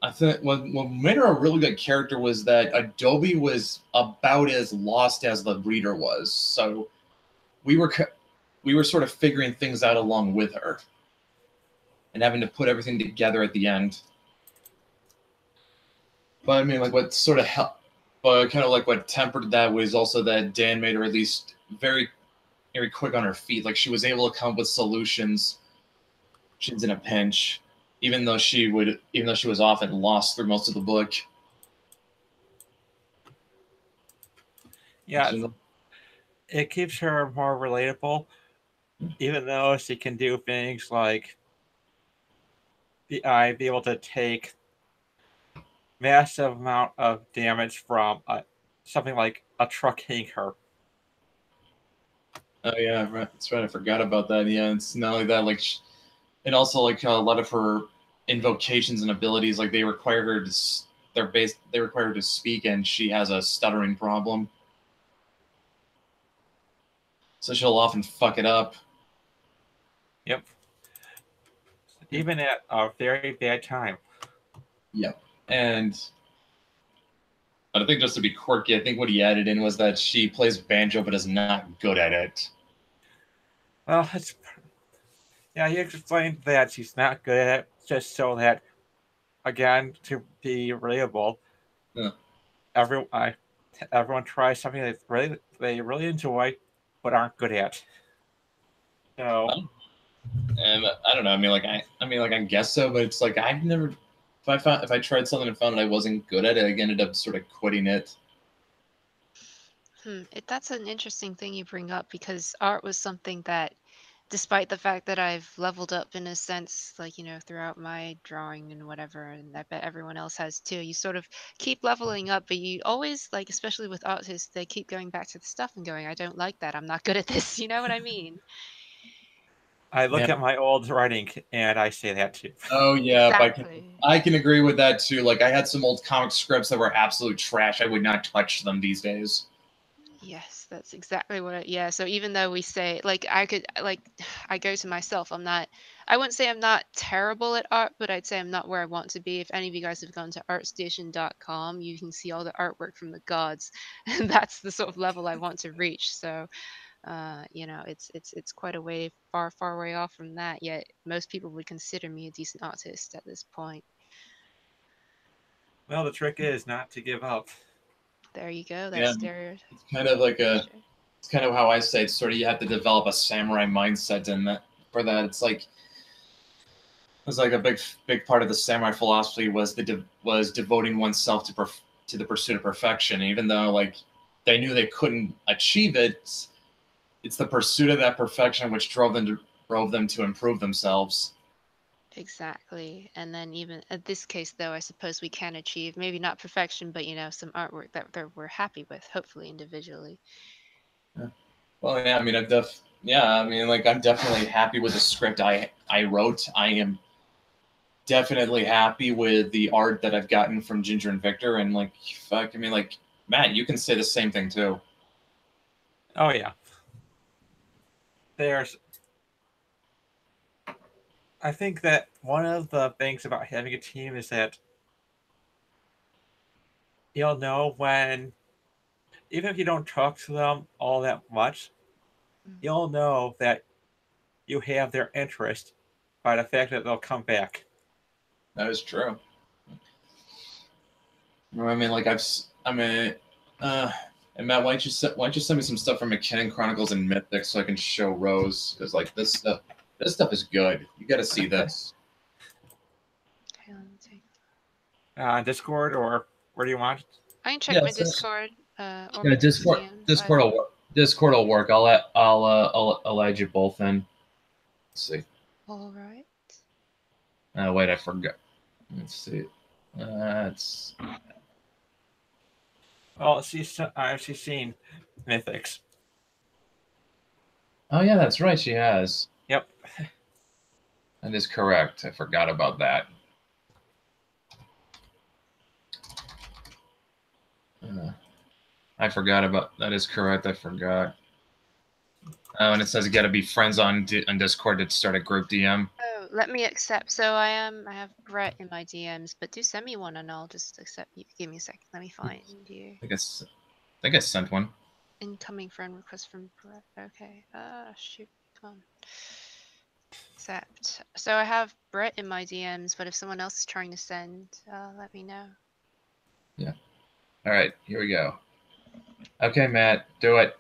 I think what made her a really good character was that Adobe was about as lost as the reader was. So we were sort of figuring things out along with her and having to put everything together at the end. But I mean, like what sort of helped, but kind of like what tempered that was also that Dan made her at least very, very quick on her feet. Like she was able to come up with solutions. She's in a pinch, even though she was often lost through most of the book. Yeah, it keeps her more relatable, even though she can do things like be able to take massive amount of damage from something like a truck hitting her. Oh yeah, right. That's right. I forgot about that. Yeah, it's not only that, like, and also like a lot of her invocations and abilities, like they require her to, they require her to speak, and she has a stuttering problem, so she'll often fuck it up. Yep. Even at a very bad time. Yep. And I think just to be quirky, I think what he added in was that she plays banjo but is not good at it. Well, yeah, he explained that she's not good at it, just so that, again, to be relatable, Yeah. everyone tries something they really enjoy but aren't good at. So, and I don't know. I mean, I guess so, but it's like I've never. If I tried something and found that I wasn't good at it, I ended up sort of quitting it. That's an interesting thing you bring up because art was something that, despite the fact that I've leveled up in a sense, like, throughout my drawing and whatever, and I bet everyone else has too, you sort of keep leveling up, but you always, like, especially with artists, they keep going back to the stuff and going, I don't like that. I'm not good at this. You know what I mean? I look Yeah. at my old writing and I say that too. Oh yeah, Exactly. I can agree with that too. Like I had some old comic scripts that were absolute trash. I would not touch them these days. Yes, that's exactly yeah. So even though we say like I go to myself, I wouldn't say I'm not terrible at art, but I'd say I'm not where I want to be. If any of you guys have gone to artstation.com, you can see all the artwork from the gods. And that's the sort of level I want to reach. So it's quite a way far way off from that, yet most people would consider me a decent artist at this point. Well, the trick is not to give up. There you go. Yeah, That's stereotype. it's kind of like it's kind of how I say it's sort of you have to develop a samurai mindset in that for that. It's like a big part of the samurai philosophy was was devoting oneself to the pursuit of perfection. Even though like they knew they couldn't achieve it, it's the pursuit of that perfection which drove them to improve themselves. Exactly. And then even at this case, though, I suppose we can achieve maybe not perfection, but some artwork that we're happy with, hopefully individually. Well, yeah, I mean, like I'm definitely happy with the script I wrote. I am definitely happy with the art that I've gotten from Ginger and Victor, and like, fuck, I mean, like Matt, you can say the same thing too. Oh yeah. I think that one of the things about having a team is that you'll know when, even if you don't talk to them all that much, you'll know that you have their interest by the fact that they'll come back. That is true. I mean, like and Matt, why don't you send me some stuff from McKinnon Chronicles and Mythic so I can show Rose, because like this stuff is good. You got to see this. Okay, let me take. Discord, or where do you want? I can check my Discord. Or Yeah, Discord. DMs, Discord will work. Discord will work. I'll add you both in. Let's see. All right. Wait, I forgot. Let's see. It's Well, she's seen Mythics. Oh yeah, that's right. She has. Yep. That is correct. I forgot about that. I forgot about that. Is correct. I forgot. And it says you got to be friends on Discord to start a group DM. Oh, let me accept. So I have Brett in my DMs, but do send me one and I'll just accept you. Give me a second. Let me find you. I think I sent one. Incoming friend request from Brett. Okay. Shoot. Come on. Accept. So I have Brett in my DMs, but if someone else is trying to send, let me know. Yeah. All right. Here we go. Okay, Matt, do it.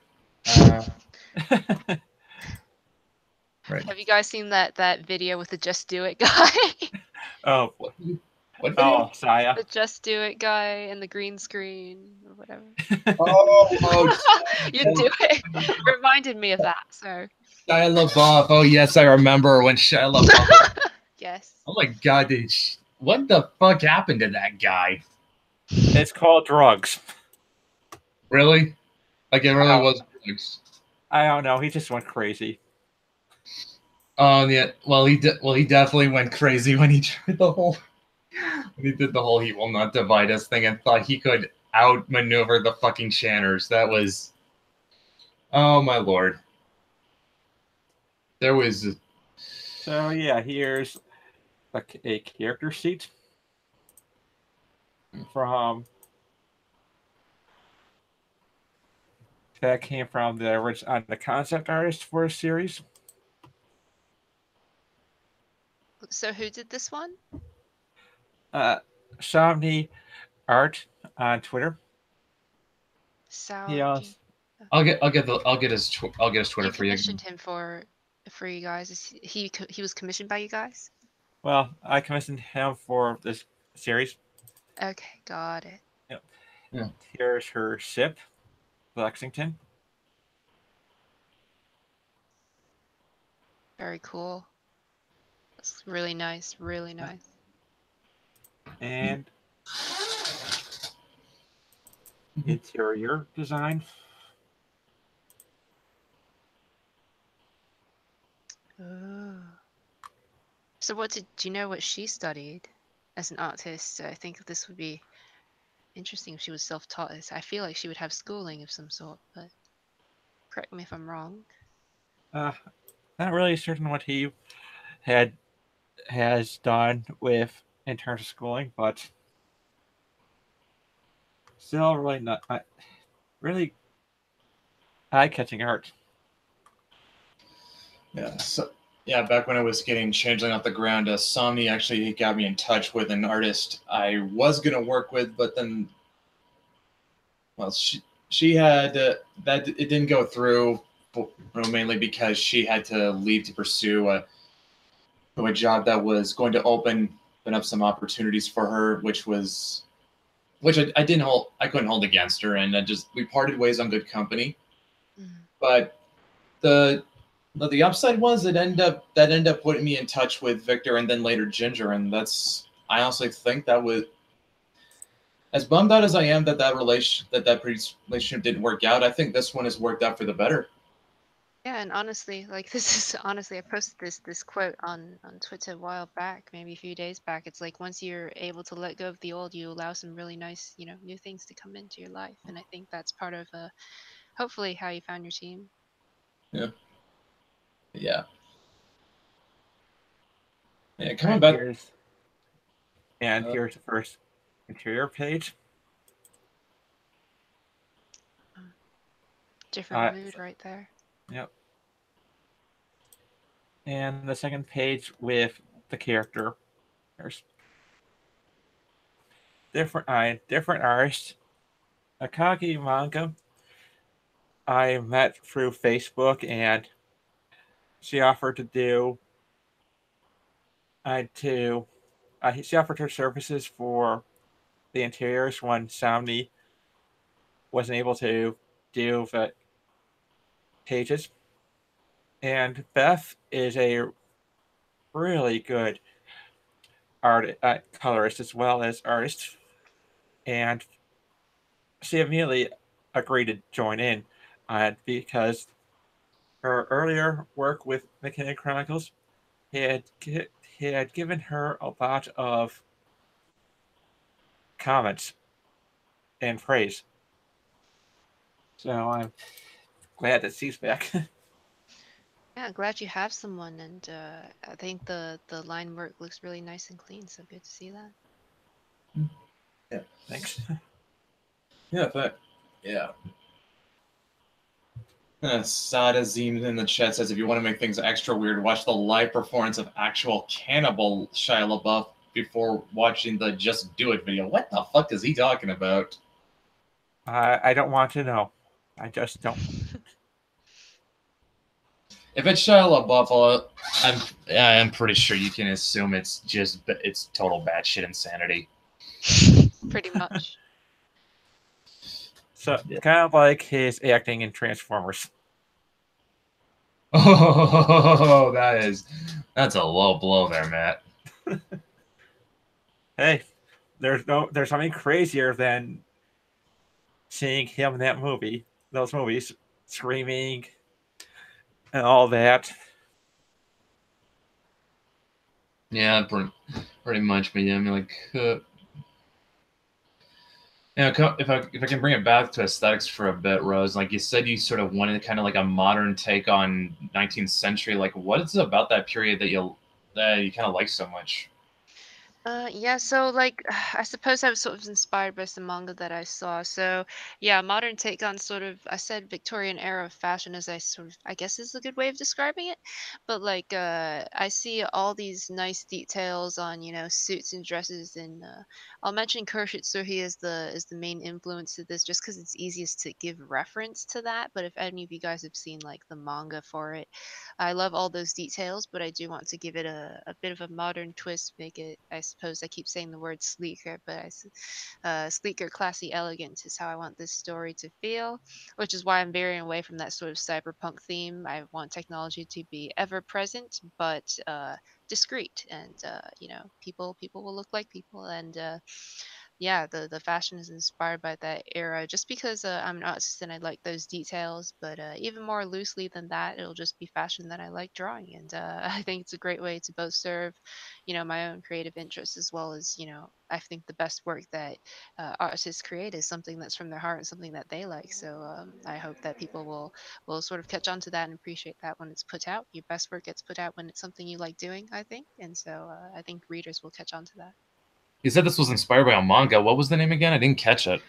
Right. Have you guys seen that video with the Just Do It guy? Oh, what video? Oh, Saya. The Just Do It guy and the green screen or whatever. You do it. Reminded me of that. So. Shia LaBeouf. Oh yes, I remember when Shia LaBeouf. Yes. Oh my God, dude! What the fuck happened to that guy? It's called drugs. Really? Like it really was drugs. I don't know. He just went crazy. Yeah. Well, he definitely went crazy when he did the whole "He will not divide us" thing and thought he could outmaneuver the fucking Channers. That was, oh my lord. There was. So yeah, here's a character sheet from that came from the concept artist for a series. So who did this one? Somni Art on Twitter. Sound. I'll get his Twitter for you. You commissioned him for you guys. He was commissioned by you guys? Well, I commissioned him for this series. Okay, got it. Yep. Yeah. Here's her ship, Lexington. Very cool. That's really nice. Really nice. And interior design. Oh. So do you know what she studied as an artist? I think this would be interesting if she was self-taught. I feel like she would have schooling of some sort, but correct me if I'm wrong. Not really certain what he has done with in terms of schooling, but still really not really eye-catching art. Yeah. So yeah, back when I was getting Changeling off the ground, Somni actually got me in touch with an artist I was gonna work with, but then, well, she had that it didn't go through, mainly because she had to leave to pursue a job that was going to open up some opportunities for her, which I couldn't hold against her, and we parted ways on good company. Mm-hmm. But But the upside was that ended up putting me in touch with Victor and then later Ginger, and I honestly think that was, as bummed out as I am that that previous relationship didn't work out. I think this one has worked out for the better. Yeah, and honestly, like this is honestly, I posted this quote on Twitter a while back, maybe a few days back. It's like once you're able to let go of the old, you allow some really nice, new things to come into your life, and I think that's part of hopefully how you found your team. Yeah. Yeah. Yeah, coming And back. here's the first interior page. Different mood right there. Yep. And the second page with the character. There's different artist. Akagi manga. I met through Facebook, and she offered to do. She offered her services for the interiors when Somni wasn't able to do the pages. And Beth is a really good colorist as well as artist, and she immediately agreed to join in because her earlier work with McKinnon Chronicles had given her a lot of comments and praise. So I'm glad that she's back. Yeah, glad you have someone, and I think the line work looks really nice and clean. So good to see that. Yeah. Thanks. Yeah. Sada Zim in the chat says, if you want to make things extra weird, watch the live performance of actual cannibal Shia LaBeouf before watching the Just Do It video. What the fuck is he talking about? I don't want to know. I just don't. If it's Shia LaBeouf, I'm pretty sure you can assume it's total batshit insanity. Pretty much. So kind of like his acting in Transformers. Oh, that's a low blow there, Matt. Hey, there's something crazier than seeing him in those movies, screaming and all that. Yeah, pretty much. But yeah, I mean, like, if I can bring it back to aesthetics for a bit, Rose, like you said, you sort of wanted kind of like a modern take on 19th century. Like, what is it about that period that you kind of like so much? Yeah, so like I suppose I was sort of inspired by some manga that I saw. So yeah, modern take on sort of I said Victorian era fashion as I guess is a good way of describing it. But like I see all these nice details on, suits and dresses and I'll mention Kuroshitsuhi as the main influence to this just because it's easiest to give reference to that. But if any of you guys have seen like the manga for it, I love all those details, but I do want to give it a bit of a modern twist, make it, I suppose I keep saying the word sleeker, but sleeker, classy, elegant is how I want this story to feel, which is why I'm veering away from that sort of cyberpunk theme. I want technology to be ever present, but discreet, and people will look like people, and yeah, the fashion is inspired by that era just because I'm an artist and I like those details, but even more loosely than that, it'll just be fashion that I like drawing. And I think it's a great way to both serve, my own creative interests as well as, I think the best work that artists create is something that's from their heart and something that they like. So I hope that people will sort of catch on to that and appreciate that when it's put out. Your best work gets put out when it's something you like doing, I think. And so I think readers will catch on to that. You said this was inspired by a manga. What was the name again? I didn't catch it.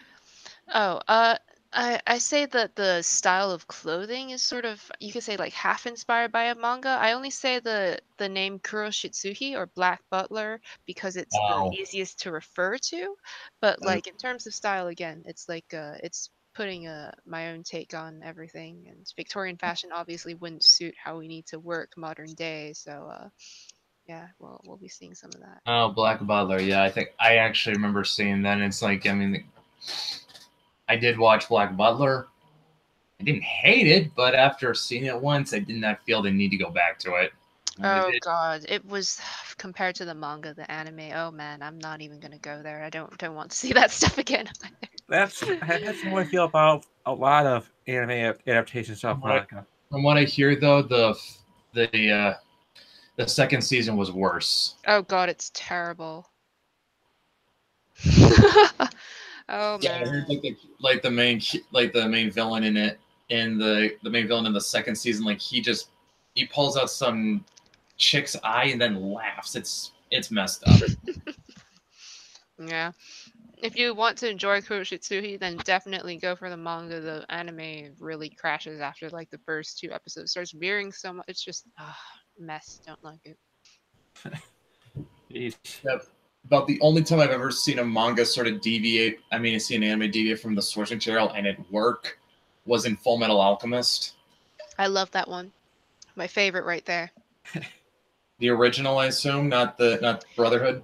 Oh, I say that the style of clothing is sort of you could say like half inspired by a manga. I only say the name Kuroshitsuhi or Black Butler because it's the Oh. easiest to refer to. But like in terms of style, again, it's like it's putting my own take on everything. And Victorian fashion obviously wouldn't suit how we need to work modern day. So yeah, we'll be seeing some of that. Oh, Black Butler. Yeah, I think I actually remember seeing that. And it's like, I mean, I did watch Black Butler. didn't hate it, but after seeing it once, I did not feel the need to go back to it. Oh god, it was compared to the manga, the anime. Oh man, I'm not even gonna go there. I don't want to see that stuff again. That's how I feel about a lot of anime adaptations of manga. From what I hear, though, the second season was worse. Oh god, it's terrible. Oh Yeah, I man. heard like the main villain in it, and the main villain in the second season, like he pulls out some chick's eye and then laughs. It's messed up. Yeah. If you want to enjoy Kuroshitsuhi, then definitely go for the manga. The anime really crashes after like the first 2 episodes. Starts veering so much. It's just mess. Don't like it. Jeez. Yep. About the only time I've ever seen a manga sort of deviate, I see an anime deviate from the source material and it work, was in Full Metal Alchemist. I love that one. My favorite right there. The original, I assume, not Brotherhood.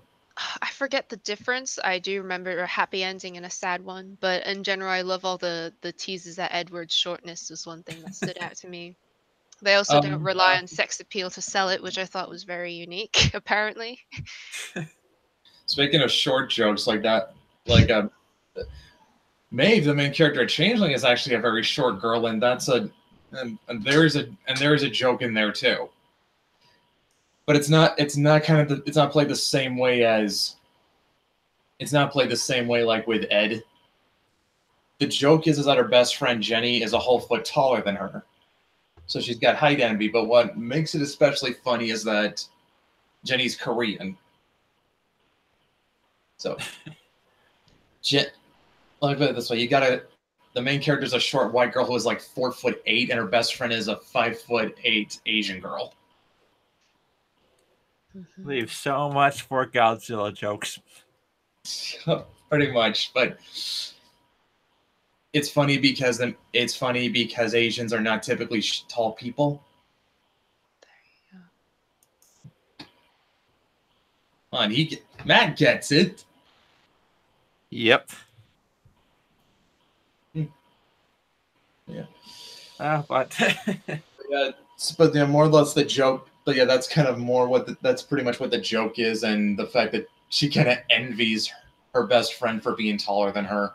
I forget the difference. I do remember a happy ending and a sad one, but in general, I love all the teases at Edward's shortness was one thing that stood out to me. They also don't rely on sex appeal to sell it, which I thought was very unique, apparently. Speaking of short jokes like that, like Maeve, the main character of Changeling, is actually a very short girl, and there is a joke in there too. But it's not played the same way like with Ed. The joke is that her best friend Jenny is a whole foot taller than her. So she's got height envy, but what makes it especially funny is that Jenny's Korean. So, let me put it this way: the main character is a short white girl who is like 4'8", and her best friend is a 5'8" Asian girl. Leave so much for Godzilla jokes. Pretty much, but it's funny because Asians are not typically tall people. There you go. Come on, Matt gets it. Yep. Yeah. But yeah, but yeah, more or less the joke. But yeah, that's kind of more that's pretty much what the joke is, and the fact that she kind of envies her best friend for being taller than her.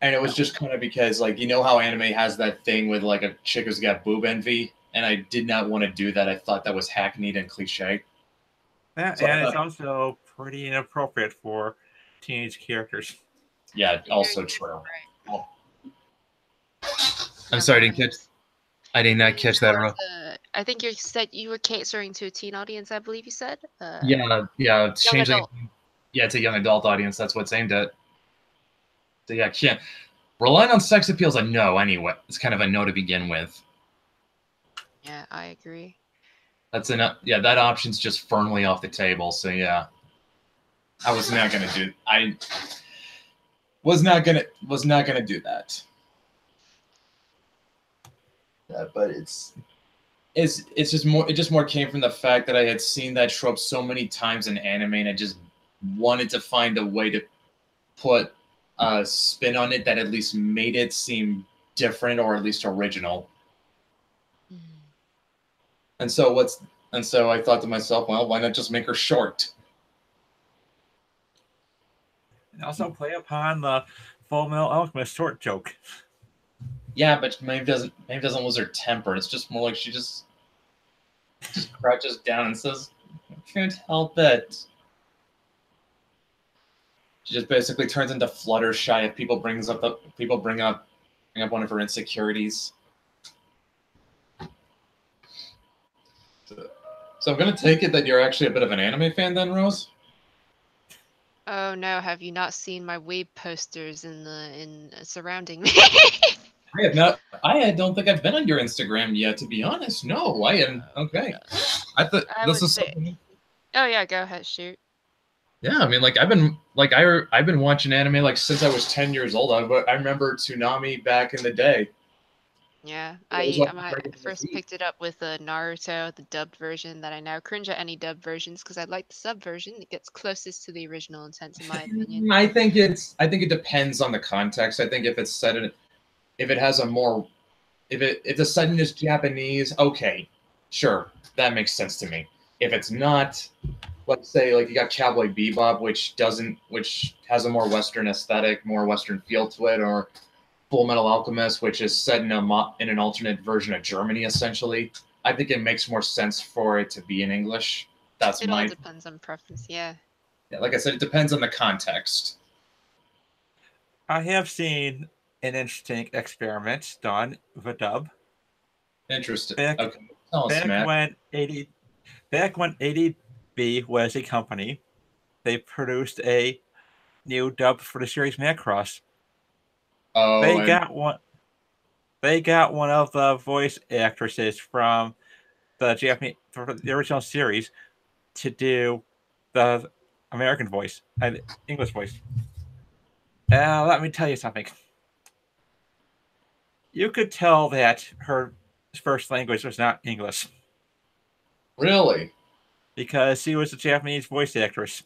And it was just kind of because, like, you know how anime has that thing with like a chick who's got boob envy, and I did not want to do that. I thought that was hackneyed and cliche. Yeah, so and it's also pretty inappropriate for teenage characters. Yeah, also true. Oh. I'm sorry, I did not catch that. I think you said you were catering to a teen audience, I believe you said. Yeah. Changing. Yeah, it's a young adult audience. That's what's aimed at. So yeah, can't relying on sex appeal is a no anyway. It's kind of a no to begin with. Yeah, I agree. That's enough. Yeah, that option's just firmly off the table. So yeah, I was not gonna do. I was not gonna do that. But it's just more. It just more came from the fact that I had seen that trope so many times in anime, and I just wanted to find a way to put a spin on it that at least made it seem different or at least original. And so I thought to myself, well, why not just make her short? And also play upon the Full Metal Alchemist short joke. Yeah, but Maeve doesn't lose her temper. It's just more like she just crouches down and says, "I can't help it." She just basically turns into Fluttershy if people bring up one of her insecurities. So I'm gonna take it that you're actually a bit of an anime fan, then, Rose. Oh no! Have you not seen my weeb posters in surrounding me? I have not. I don't think I've been on your Instagram yet, to be honest. No, I am. Okay. I thought this is something. Oh yeah, go ahead, shoot. Yeah, I mean, like I've been watching anime like since I was 10 years old. I remember Toonami back in the day. Yeah, I first picked it up with Naruto, the dubbed version. That I now cringe at any dubbed versions because I like the sub version. It gets closest to the original intent, in my opinion. I think it depends on the context. I think if it's set in, if it has a more if the setting is Japanese, okay, sure, that makes sense to me. If it's not, let's say like you got Cowboy Bebop, which has a more Western aesthetic, more Western feel to it, or Full Metal Alchemist, which is set in in an alternate version of Germany, essentially. I think it makes more sense for it to be in English. That's It all my depends on preference, yeah. yeah, like I said, it depends on the context. I have seen an interesting experiment done with a dub. Interesting. Back Okay, tell us, back Matt. when 80 back when 80B was a company, they produced a new dub for the series Macross. Oh, They and got one they got one of the voice actresses from the original series to do the American voice and English voice. Let me tell you something. You could tell that her first language was not English really? because she was a Japanese voice actress.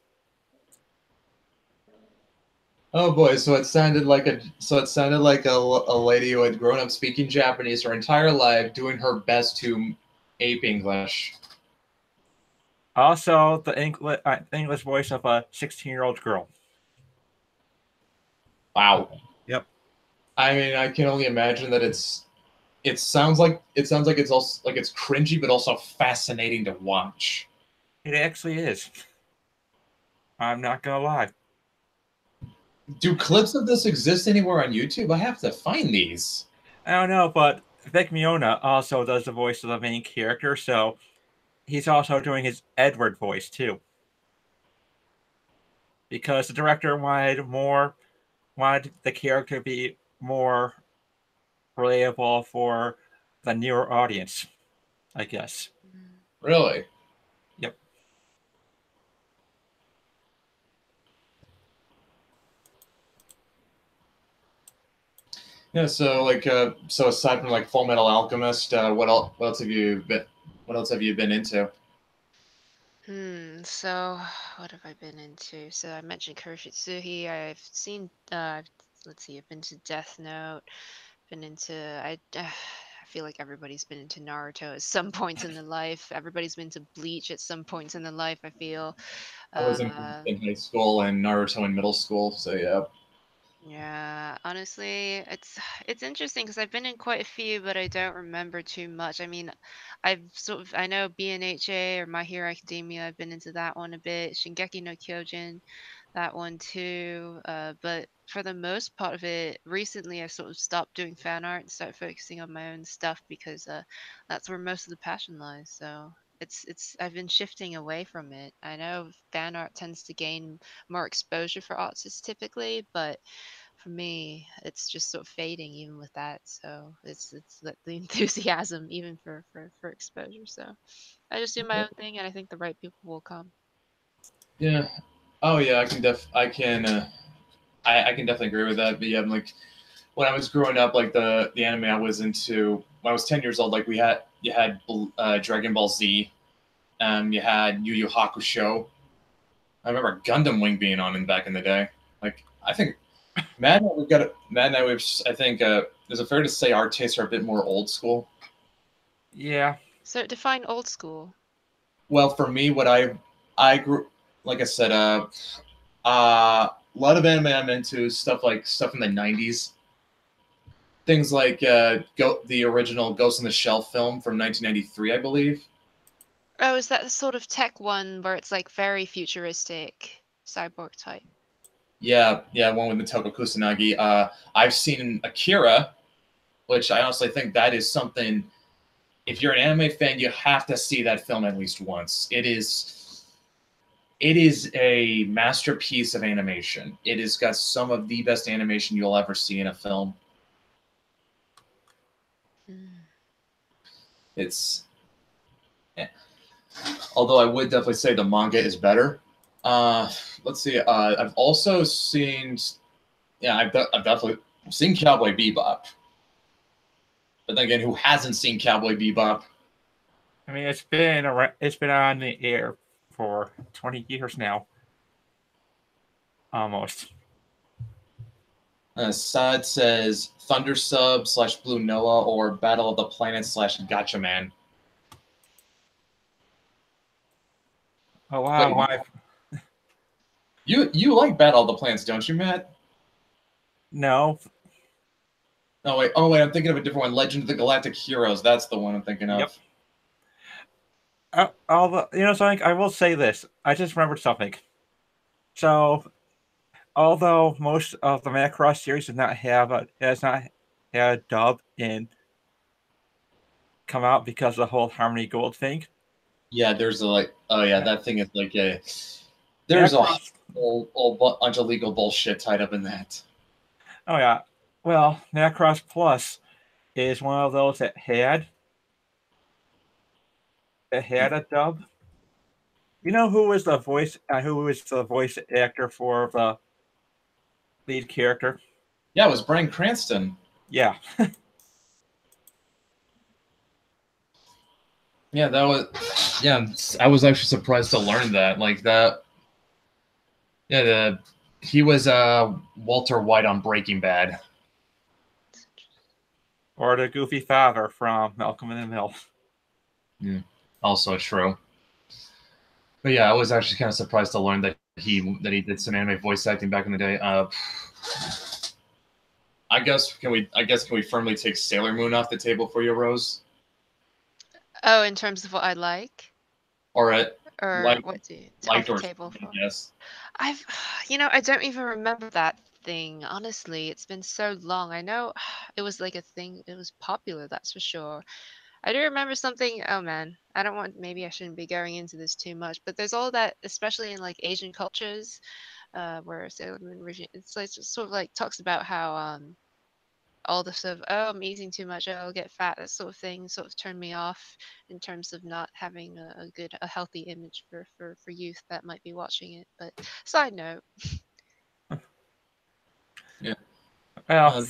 Oh boy, so it sounded like a lady who had grown up speaking Japanese her entire life, doing her best to ape English. Also, the English voice of a 16-year-old girl. Wow. Yep. I mean, I can only imagine that it sounds like it's also like it's cringy, but also fascinating to watch. It actually is. I'm not gonna lie. Do clips of this exist anywhere on YouTube? I have to find these. I don't know, but Vic Miona also does the voice of the main character, so he's also doing his Edward voice too. Because the director wanted the character to be more relatable for the newer audience, I guess. Really? Yep. Yeah. So like, so aside from like Full Metal Alchemist, what else have you been into? So what have I been into? So I mentioned Kuroshitsuhi. I've seen, let's see, I've been to Death Note, been into, I feel like everybody's been into Naruto at some point in their life. Everybody's been to Bleach at some point in their life, I feel. I was Uh, in high school and Naruto in middle school, so yeah. Yeah, honestly, it's interesting because I've been in quite a few, but I don't remember too much. I mean, I know BNHA or My Hero Academia. I've been into that one a bit. Shingeki no Kyojin, that one too. But for the most part of it, recently I sort of stopped doing fan art and started focusing on my own stuff because that's where most of the passion lies. So it's I've been shifting away from it. I know fan art tends to gain more exposure for artists typically, but for me, it's just sort of fading even with that. So the enthusiasm even for exposure. So I just do my own thing, and I think the right people will come. Yeah. Oh yeah, I can definitely agree with that. But yeah, I'm like when I was growing up, like the anime I was into when I was 10 years old, like you had Dragon Ball Z, you had Yu Yu Hakusho. I remember Gundam Wing being on in back in the day. Like I think Matt and I I think is it fair to say our tastes are a bit more old school? Yeah. So define old school. Well, for me, what I grew like I said, a lot of anime I'm into stuff in the '90s. Things like the original Ghost in the Shell film from 1993, I believe. Oh, is that the sort of tech one where it's like very futuristic cyborg type? Yeah, yeah, one with Motoko Kusanagi. I've seen Akira, which I honestly think that is something. If you're an anime fan, you have to see that film at least once. It is a masterpiece of animation. It has got some of the best animation you'll ever see in a film. Mm. It's although I would definitely say the manga is better. Let's see. I've also seen, yeah, I've definitely seen Cowboy Bebop. But then again, who hasn't seen Cowboy Bebop? I mean, it's been on the air for 20 years now, almost. Sod says Thunder Sub / Blue Noah or Battle of the Planets / Gotcha Man. Oh wow, Wait, you like Battle of the Planets, don't you, Matt? no. Oh wait, I'm thinking of a different one. Legend of the Galactic Heroes. That's the one I'm thinking of. Yep. Although, something, I will say this. I just remembered something. So, although most of the Macross series has not had a dub in come out because of the whole Harmony Gold thing. Yeah, there's that thing is like there's Macross, a whole bunch of legal bullshit tied up in that. Oh yeah. Well, Macross Plus is one of those that had a dub. You know who was the voice actor for the lead character? Yeah, it was Bryan Cranston. Yeah. Yeah, that was. Yeah, I was actually surprised to learn that. Like that. Yeah, he was Walter White on Breaking Bad. Or the goofy father from Malcolm in the Middle. Yeah, also true. But yeah, I was actually kind of surprised to learn that he did some anime voice acting back in the day. I guess can we firmly take Sailor Moon off the table for you, Rose? Oh, in terms of what I like, Or what do you liked off or the table for? yes. I've, I don't even remember that thing. Honestly, it's been so long. I know it was like a thing. It was popular, that's for sure. I do remember something. Oh man, I don't want. Maybe I shouldn't be going into this too much, but there's all that, especially in like Asian cultures, where Sailor Moon region. It's like just sort of like talks about how all the sort of, oh, I'm eating too much, oh, I'll get fat, that sort of thing sort of turned me off in terms of not having a healthy image for youth that might be watching it. But side note. Yeah. Well,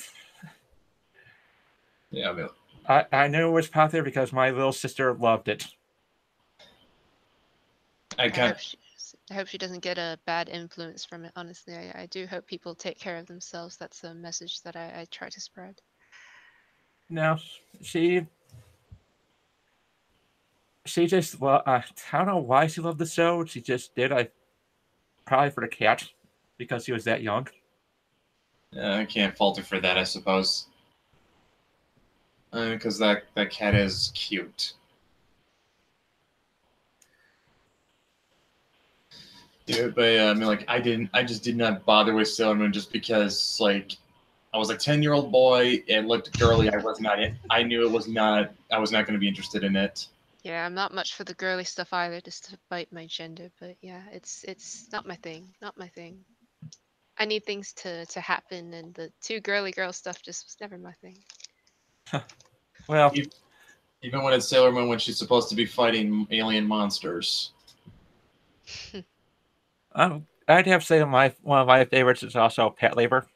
yeah, I mean, I knew it was popular because my little sister loved it. I hope she doesn't get a bad influence from it. Honestly, I do hope people take care of themselves. That's a message that I try to spread. No, she just, well, I don't know why she loved the show. She just did. Probably for the cat because he was that young. I can't fault her for that, I suppose. Because that cat is cute. Dude, but I mean, like, I just did not bother with Sailor Moon just because, like, I was a 10-year-old boy. It looked girly. I was not. I knew it was not. I was not going to be interested in it. Yeah, I'm not much for the girly stuff either, despite my gender. But yeah, it's not my thing. Not my thing. I need things to happen, and the too girly girl stuff just was never my thing. Well, even when it's Sailor Moon, when she's supposed to be fighting alien monsters. I'd have to say one of my favorites is also Patlabor.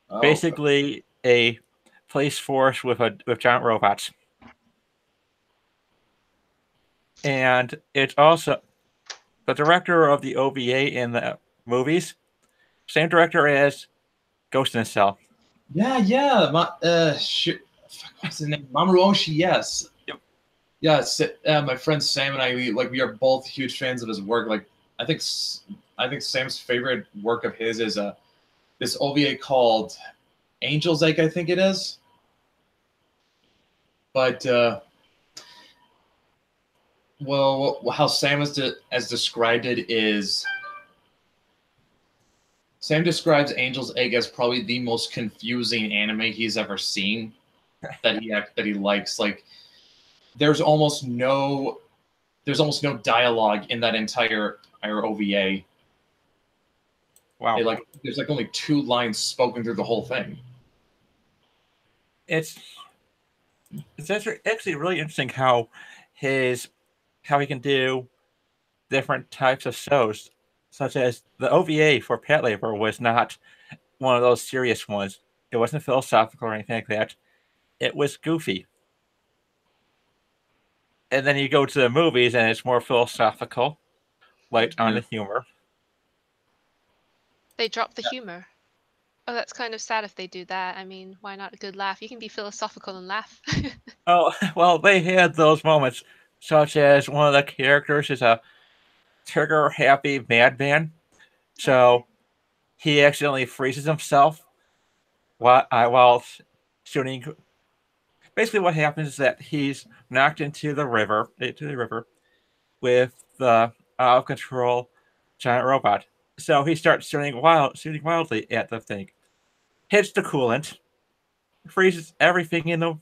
Oh, basically a police force with giant robots. And it's also the director of the OVA in the movies, same director as Ghost in the Shell. Yeah. What's his name? Mamoru Oshii, yes. Yep. Yeah, my friend Sam and I, we are both huge fans of his work. Like, I think Sam's favorite work of his is this OVA called Angel's Egg, I think it is. But well, how Sam has described it is, Sam describes Angel's Egg as probably the most confusing anime he's ever seen. that he likes. Like, there's almost no dialogue in that entire OVA. Wow. There's like only 2 lines spoken through the whole thing. It's actually really interesting how he can do different types of shows, such as the OVA for Patlabor was not one of those serious ones. It wasn't philosophical or anything like that. It was goofy. And then you go to the movies and it's more philosophical, light on the humor. They dropped the humor. Oh, that's kind of sad if they do that. I mean, why not a good laugh? You can be philosophical and laugh. Oh, well, they had those moments, such as one of the characters is a trigger-happy madman, Okay. so he accidentally freezes himself while shooting. Basically, what happens is that he's knocked into the river with the out of control giant robot. So he starts shooting wildly at the thing, hits the coolant, freezes everything in the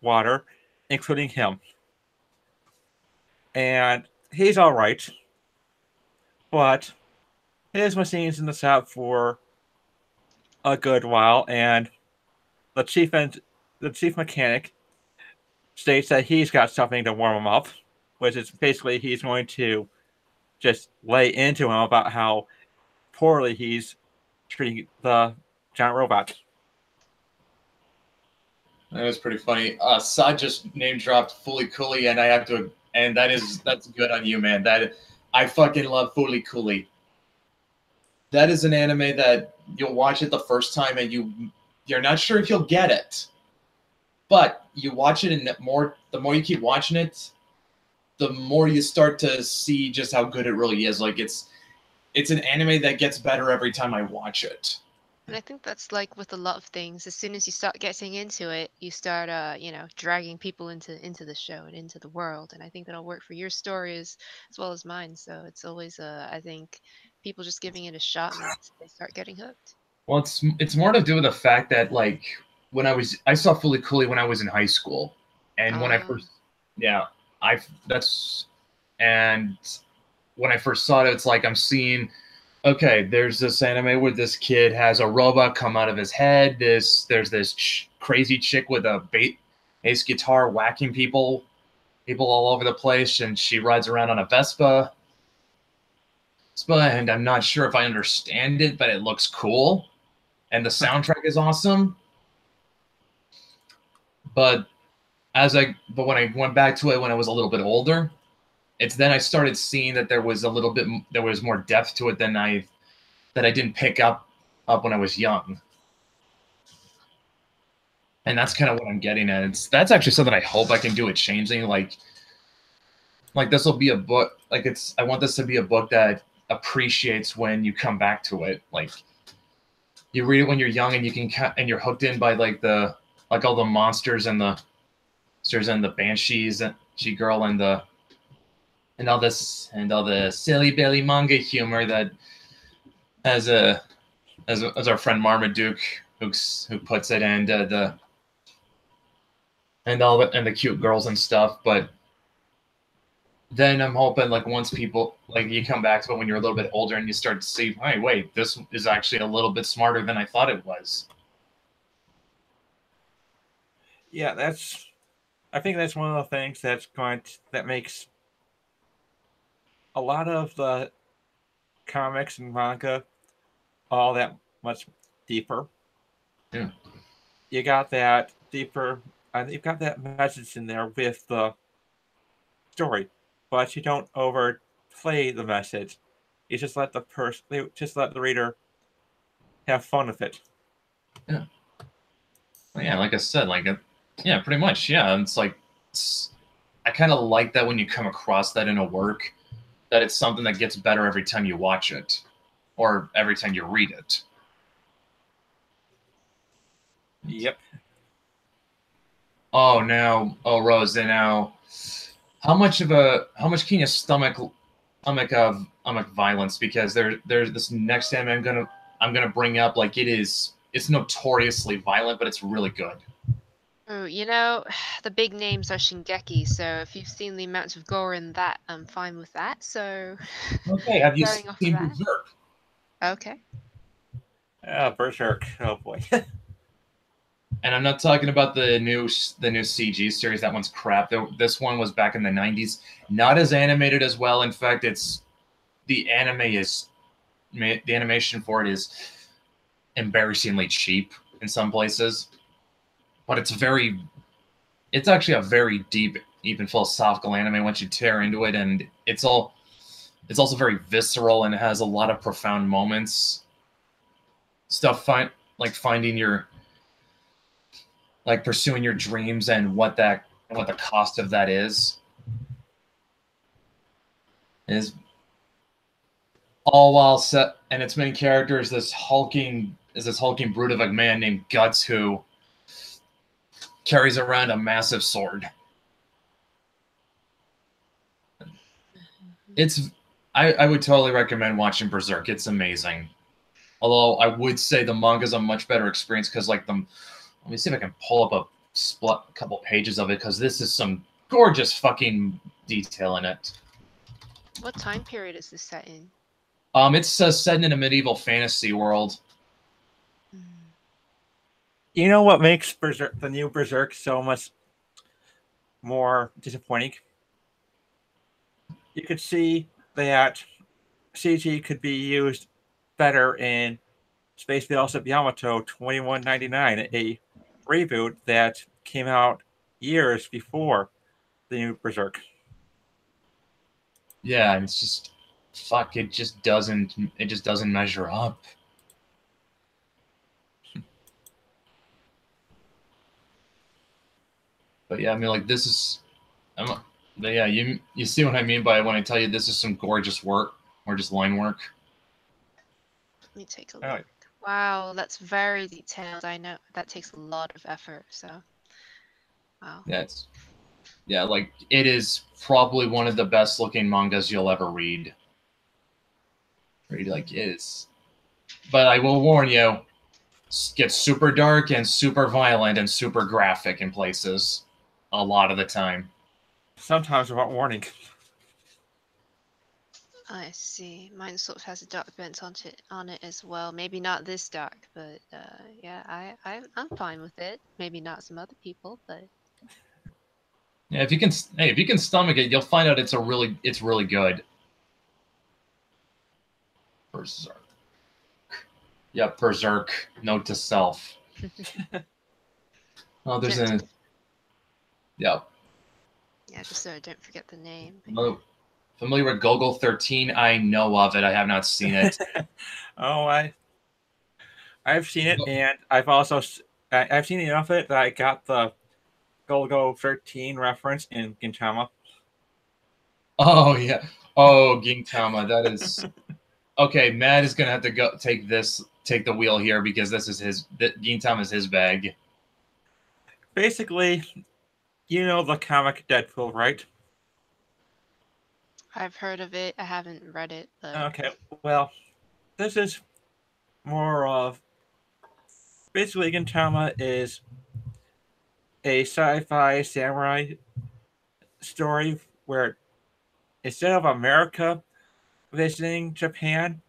water, including him. And he's all right, but his machine's in the shop for a good while, and the chief mechanic states that he's got something to warm him up, which is basically he's going to just lay into him about how poorly he's treating the giant robot. That was pretty funny. Sad just name dropped Fully Cooley, and I have to, and that's good on you, man. That I fucking love Fully Cooley. That is an anime that you'll watch it the first time and you're not sure if you'll get it, but you watch it and the more you keep watching it, the more you start to see just how good it really is. Like it's an anime that gets better every time I watch it. And I think that's like with a lot of things. As soon as you start getting into it, you start, dragging people into the show and into the world. And I think that'll work for your stories as well as mine. So it's always, I think, people just giving it a shot and they start getting hooked. Well, it's more to do with the fact that like I saw Fully Cooley when I was in high school, and when I Um, first yeah I that's and when I first saw it, it's like I'm seeing, okay, there's this anime where this kid has a robot come out of his head. There's this crazy chick with a bass guitar whacking people all over the place, and she rides around on a Vespa. And I'm not sure if I understand it, but it looks cool, and the soundtrack is awesome. But but when I went back to it when I was a little bit older, it's then I started seeing that there was more depth to it than I didn't pick up when I was young. And that's kind of what I'm getting at. That's actually something I hope I can do at Changing. Like this will be a book. I want this to be a book that appreciates when you come back to it. Like you read it when you're young and you're hooked in by all the monsters and the banshees and She-Girl and all the silly Billy manga humor that as our friend Marmaduke who puts it, and the cute girls and stuff. But then I'm hoping once people you come back to it when you're a little bit older and you start to see, hey, wait, this is actually a little bit smarter than I thought it was. Yeah, I think that's one of the things that makes a lot of the comics and manga all that much deeper. Yeah. You got that deeper, you've got that message in there with the story, but you don't overplay the message. You just let the reader have fun with it. Yeah. Yeah, like I said, yeah, pretty much. Yeah, I kind of like that when you come across that in a work, that it's something that gets better every time you watch it, or every time you read it. Yep. Rose, now, how much can you stomach violence? Because there's this next anime I'm gonna bring up. It's notoriously violent, but it's really good. Oh, the big names are Shingeki, so if you've seen the amounts of gore in that, I'm fine with that. So, Okay, have you starting off with seen that. Berserk? Okay. Berserk. Oh boy. And I'm not talking about the new CG series. That one's crap. This one was back in the 90s. Not as animated as well. In fact, the animation for it is embarrassingly cheap in some places. But it's actually a very deep, even philosophical anime once you tear into it, and it's also very visceral and it has a lot of profound moments. like finding your like pursuing your dreams and what the cost of that is all while set, and its main character is this hulking brute of a man named Guts who carries around a massive sword. I would totally recommend watching Berserk. It's amazing. Although I would say the manga's a much better experience because let me see if I can pull up a couple pages of it because this is some gorgeous fucking detail in it. What time period is this set in? It's set in a medieval fantasy world. You know what makes Berserk, the new Berserk, so much more disappointing? You could see that CG could be used better in Space Battleship Yamato 2199, a reboot that came out years before the new Berserk. Yeah, and it's just it just doesn't measure up. But yeah, I mean, like, this is, but yeah, you see what I mean by when I tell you this is some gorgeous work, gorgeous line work. Let me take a look. Wow, that's very detailed. I know that takes a lot of effort. So, wow. Yeah, like it is probably one of the best looking mangas you'll ever read. Like it is, but I will warn you, it gets super dark and super violent and super graphic in places. A lot of the time. Sometimes without warning. I see. Mine sort of has a dark bent on it as well. Maybe not this dark, but yeah, I'm fine with it. Maybe not some other people, but yeah, if you can stomach it, you'll find out it's really good. Berserk. Yeah, Berserk. Note to self. Oh, there's a. Yeah. Yeah, just so I don't forget the name. Familiar with Gogol 13? I know of it. I have not seen it. Oh, I've seen it, and I've seen enough of it that I got the Golgo 13 reference in Gintama. Oh yeah. Oh, Gintama. That is okay. Matt is gonna have to take the wheel here because this is Gintama is his bag. Basically, you know the comic Deadpool, right? I've heard of it. I haven't read it. But... Okay, well, this is more of basically Gintama is a sci-fi samurai story where instead of America visiting Japan,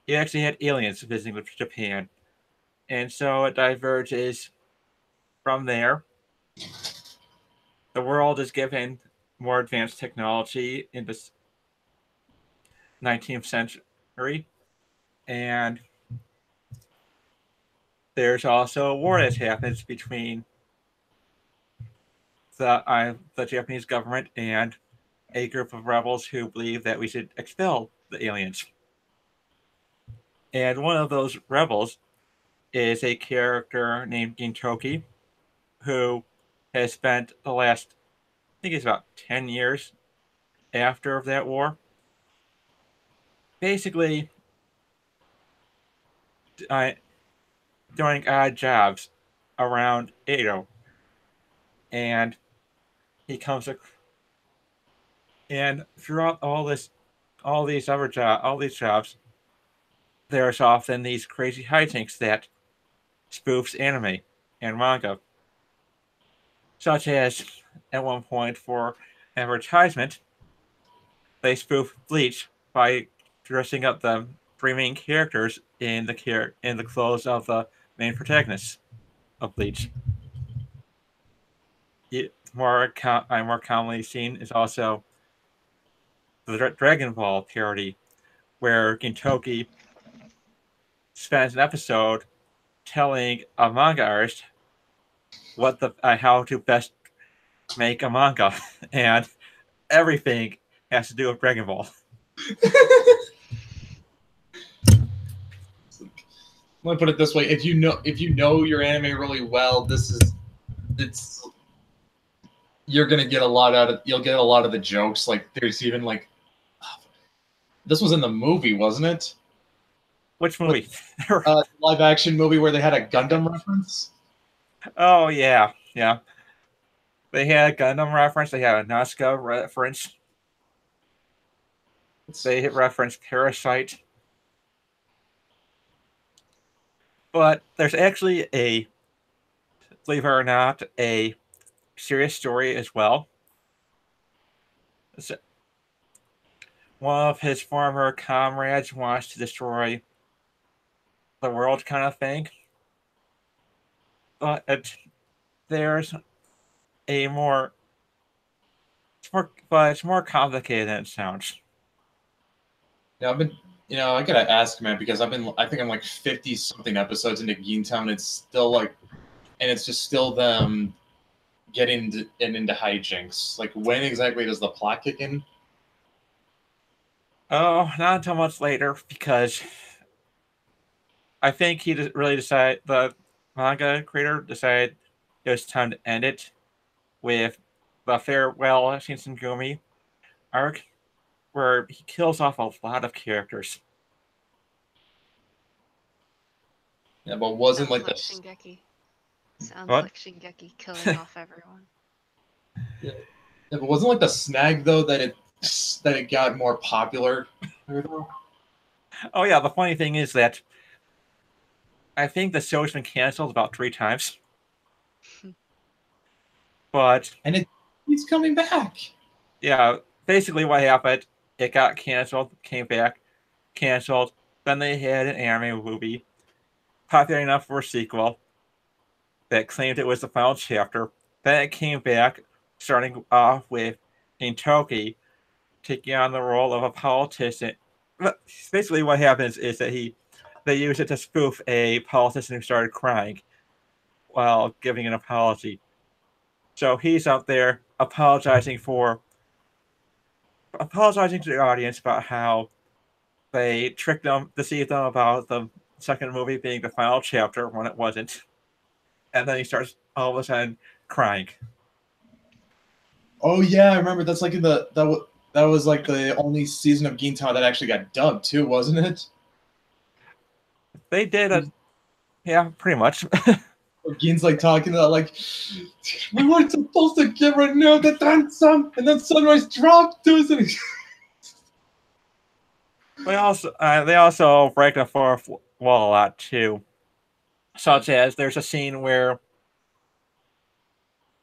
you actually had aliens visiting Japan, and so it diverges from there. The world is given more advanced technology in the 19th century, and there's also a war that happens between the Japanese government and a group of rebels who believe that we should expel the aliens. And one of those rebels is a character named Gintoki, who has spent the last, I think it's about 10 years after that war, basically doing odd jobs around Edo. And he comes and throughout all these jobs, there's often these crazy hijinks that spoofs anime and manga. Such as, at one point, for advertisement, they spoof Bleach by dressing up the three main characters in the clothes of the main protagonists of Bleach. More commonly seen is also the Dragon Ball parody, where Gintoki spends an episode telling a manga artist how to best make a manga, and everything has to do with Dragon Ball. Let me put it this way: if you know your anime really well, it's you're gonna get a lot out of you'll get a lot of the jokes. Like there's even like this was in the movie, wasn't it? Which movie? Live action movie where they had a Gundam reference. Oh yeah, yeah. They had a Gundam reference. They had a Nazca reference. They referenced Parasite. But there's actually believe it or not, a serious story as well. One of his former comrades wants to destroy the world, kind of thing. But there's a more, but it's more complicated than it sounds. Yeah, I gotta ask, man, because I think I'm like 50 something episodes into Gintama, and it's still like, and it's just still them getting into hijinks. Like, when exactly does the plot kick in? Oh, not until much later, because I think he really decided, the manga creator decided it was time to end it with the farewell Shinsengumi arc, where he kills off a lot of characters. Yeah, but wasn't Sounds like like the Shingeki. Sounds What? like Shingeki killing off everyone. yeah, but wasn't like the snag though that it got more popular. Oh yeah, the funny thing is that I think the show's been canceled about 3 times. But And he's coming back. yeah, basically what happened, it got canceled, came back, canceled. Then they had an anime movie, popular enough for a sequel, that claimed it was the final chapter. Then it came back, starting off with Gintoki taking on the role of a politician. Basically, what happens is that they use it to spoof a politician who started crying while giving an apology. So he's out there apologizing to the audience about how they tricked them, deceived them about the second movie being the final chapter when it wasn't. And then he starts all of a sudden crying. Oh yeah, I remember. That's like that was like the only season of Gintama that actually got dubbed too, wasn't it? They did yeah, pretty much. Gin's like talking about like we weren't supposed to give her now the ransom, and then Sunrise dropped us. And they also break the fourth wall a lot too. Such as there's a scene where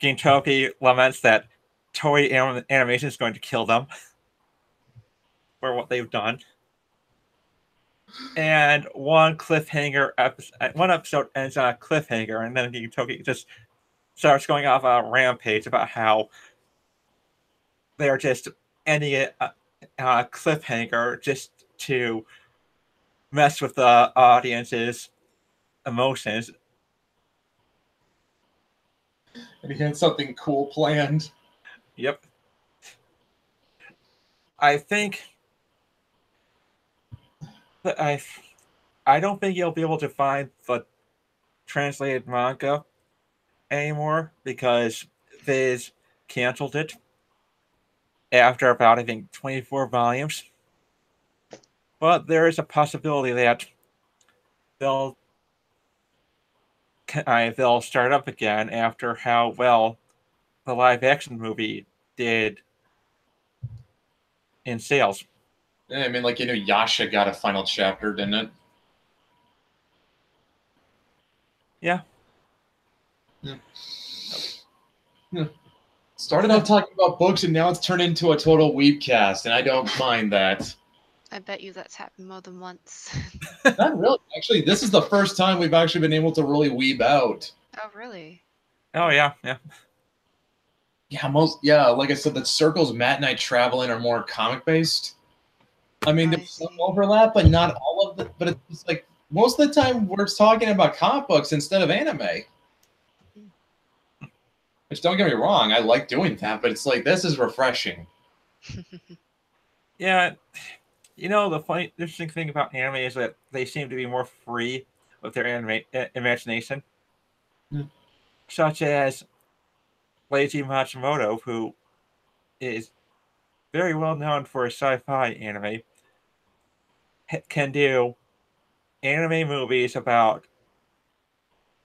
Gintoki laments that Toei Animation is going to kill them for what they've done. And one episode ends on a cliffhanger, and then Gintoki just starts going off a rampage about how they're just ending it on a cliffhanger just to mess with the audience's emotions. he had something cool planned. Yep. I think that I don't think you'll be able to find the translated manga anymore because Viz canceled it after about, I think, 24 volumes. But there is a possibility that they'll start up again after how well the live action movie did in sales. Yeah, I mean, like, Yasha got a final chapter, didn't it? Yeah. Started out talking about books, and now it's turned into a total weebcast, and I don't mind that. I bet you that's happened more than once. Not really. Actually, this is the first time we've actually been able to really weeb out. Oh, really? Oh, yeah, yeah. Yeah, like I said, the circles Matt and I travel in are more comic-based. I mean, there's some overlap, but not all of it. But it's like most of the time we're talking about comic books instead of anime. Which, don't get me wrong, I like doing that, but it's like, this is refreshing. Yeah, the funny, interesting thing about anime is that they seem to be more free with their imagination, Hmm. such as Leiji Matsumoto, who is very well known for sci-fi anime, can do anime movies about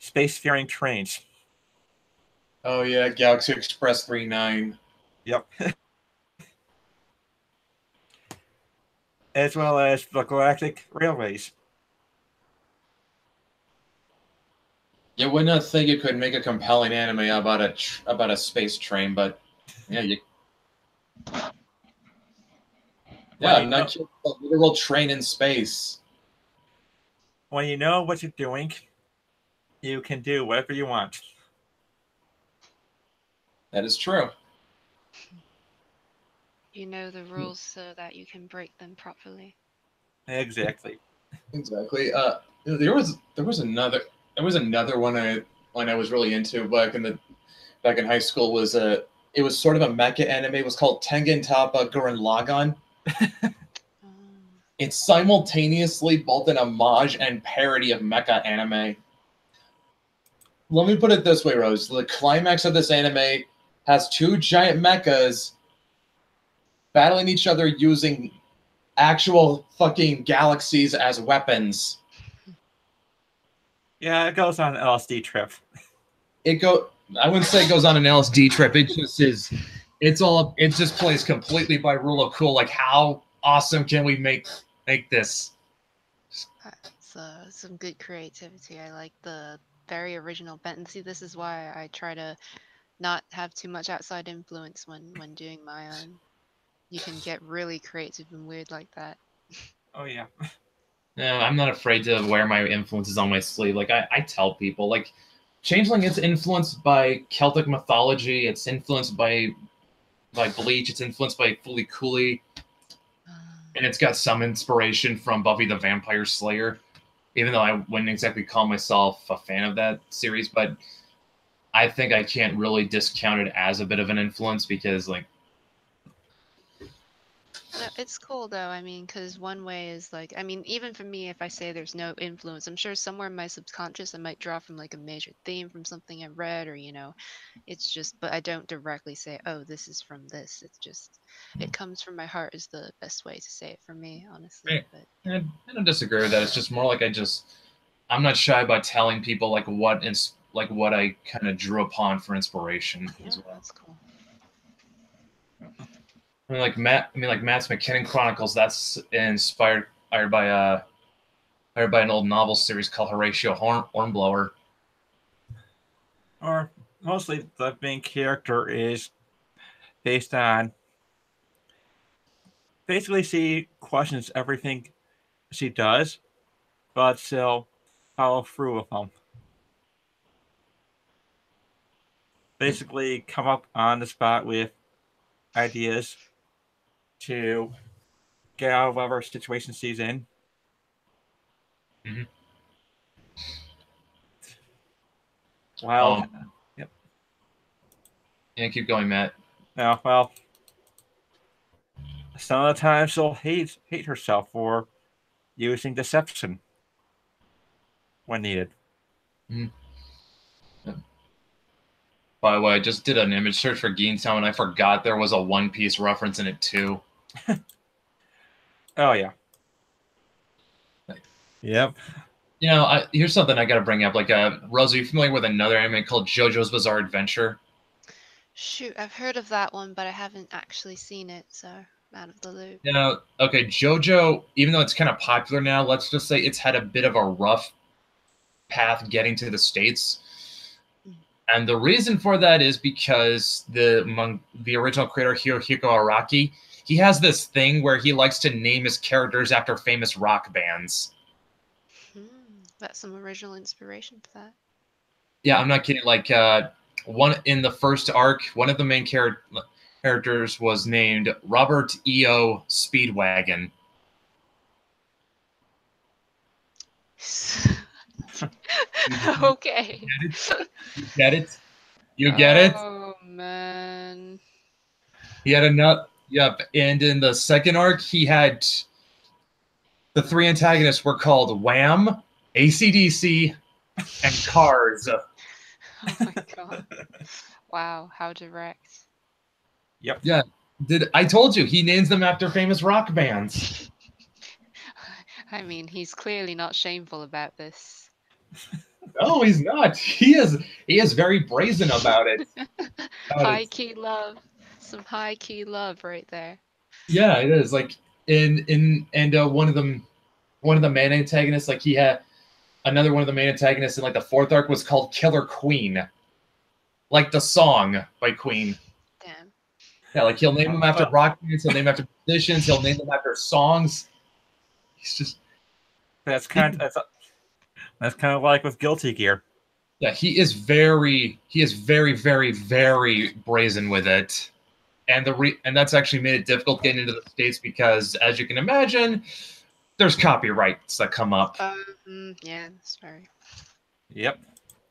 spacefaring trains. Oh yeah, Galaxy Express 39. Yep. As well as the Galactic Railways. You would not think you could make a compelling anime about a space train, but yeah, When you not just a literal train in space. when you know what you're doing, you can do whatever you want. That is true. You know the rules so that you can break them properly. Exactly. Exactly. There was another one I was really into back in high school was it was sort of a mecha anime. It was called Tengen Toppa Gurren Lagann. Oh. It's simultaneously both an homage and parody of mecha anime. Let me put it this way, Rose. The climax of this anime has two giant mechas battling each other using actual fucking galaxies as weapons. Yeah, it goes on an LSD trip. I wouldn't say it goes on an LSD trip. It just is. It just plays completely by rule of cool. Like, how awesome can we make this? That's some good creativity. I like the very original bent. See, this is why I try to not have too much outside influence when doing my own. You can get really creative and weird like that. Oh yeah. No, I'm not afraid to wear my influences on my sleeve. Like I tell people, like Changeling is influenced by Celtic mythology. It's influenced by Bleach. It's influenced by Fooly Cooly, and it's got some inspiration from Buffy the Vampire Slayer. Even though I wouldn't exactly call myself a fan of that series, but I think I can't really discount it as a bit of an influence because, like, No, it's cool though. I mean, because one way is like, I mean, even for me, if I say there's no influence, I'm sure somewhere in my subconscious I might draw from like a major theme from something I read, or it's just, but I don't directly say, oh, this is from this. It's just, it comes from my heart is the best way to say it for me, honestly. But I don't disagree with that. It's just more like I'm not shy about telling people like what I kind of drew upon for inspiration yeah, as well. that's cool. Like Matt's McKinnon Chronicles. That's inspired by an old novel series called Horatio Hornblower. Or mostly the main character is based on basically she questions everything she does, but still follow through with them. Basically come up on the spot with ideas to get out of whatever situation she's in. Mm-hmm. Well, yep. Yeah, keep going, Matt. No, well, some of the time she'll hate herself for using deception when needed. Mm-hmm. Yeah. By the way, I just did an image search for Geentown and I forgot there was a One Piece reference in it too. Oh yeah. Yep. Here's something I got to bring up. Like, Rose, are you familiar with another anime called JoJo's Bizarre Adventure? Shoot, I've heard of that one, but I haven't actually seen it, so I'm out of the loop. Okay, JoJo, even though it's kind of popular now, let's just say it's had a bit of a rough path getting to the States. And the reason for that is because the original creator, Hirohiko Araki, he has this thing where he likes to name his characters after famous rock bands. That's some original inspiration for that. Yeah, I'm not kidding. Like, one in the first arc, one of the main characters was named Robert E.O. Speedwagon. Okay. You get it? You get it? Oh man. He had a nut. Yep. And in the second arc, he had the three antagonists were called Wham, AC/DC, and Cars. Oh my god. Wow, how direct. Yep. Yeah, I told you he names them after famous rock bands. I mean, he's clearly not shameful about this. No, he's not. He is very brazen about it. High key love. Some high key love right there. Yeah, it is. Like one of the main antagonists, like he had another one of the main antagonists in like the fourth arc was called Killer Queen. Like the song by Queen. Damn. Yeah, like he'll name them after rock bands, he'll name them after musicians, he'll name them after songs. He's just That's kind of like with Guilty Gear. yeah, he is very, very, very brazen with it, and and that's actually made it difficult getting into the States because, as you can imagine, there's copyrights that come up. Yeah, sorry. Yep.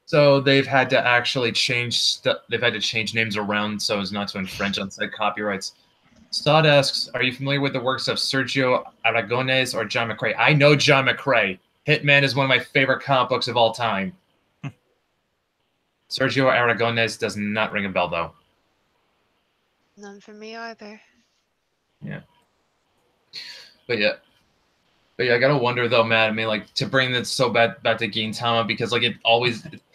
So they've had to actually change they've had to change names around so as not to infringe on said copyrights. Stott asks, "Are you familiar with the works of Sergio Aragonés or John McCrae?" I know John McCrae. Hitman is one of my favorite comic books of all time. Sergio Aragonés does not ring a bell, though. None for me either. Yeah. But yeah, I gotta wonder though, Matt. I mean, like to bring this so back to Gintama because like it's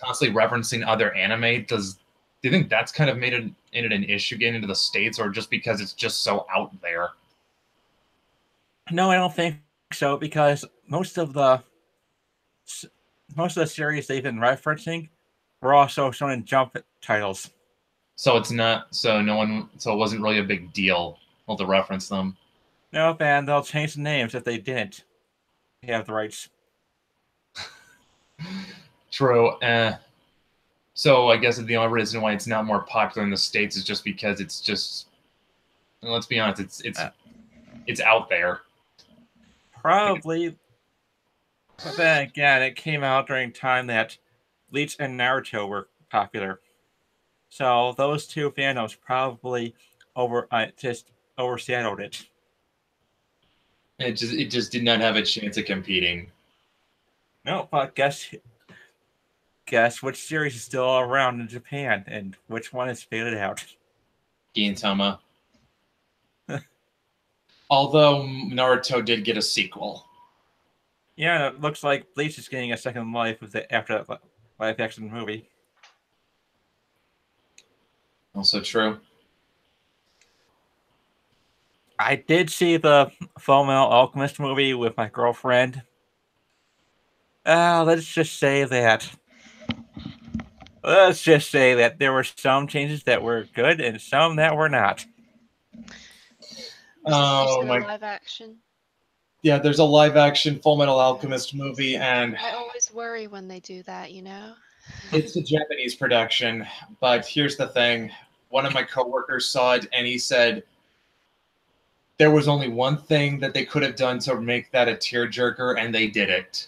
constantly referencing other anime. Do you think that's kind of made it an issue getting into the States, or just because it's just so out there? No, I don't think so because most of the series they've been referencing were also shown in Jump titles. So it's not. So no one. So it wasn't really a big deal to reference them. No, and they'll change the names if they didn't have the rights. True. So I guess the only reason why it's not more popular in the States is just because it's just. Let's be honest. It's out there. Probably. But then again, it came out during time that Bleach and Naruto were popular. So those two fandoms probably just overshadowed it. It just did not have a chance of competing. No, but guess which series is still around in Japan and which one has faded out? Gintama. Although Naruto did get a sequel. Yeah, it looks like Bleach is getting a second life after that live action movie. Also true. I did see the Fullmetal Alchemist movie with my girlfriend. Let's just say that there were some changes that were good and some that were not. Oh my! Live action. Yeah, there's a live action Fullmetal Alchemist movie, and I always worry when they do that. It's a Japanese production, but here's the thing: one of my coworkers saw it, and he said there was only one thing that they could have done to make that a tearjerker, and they did it.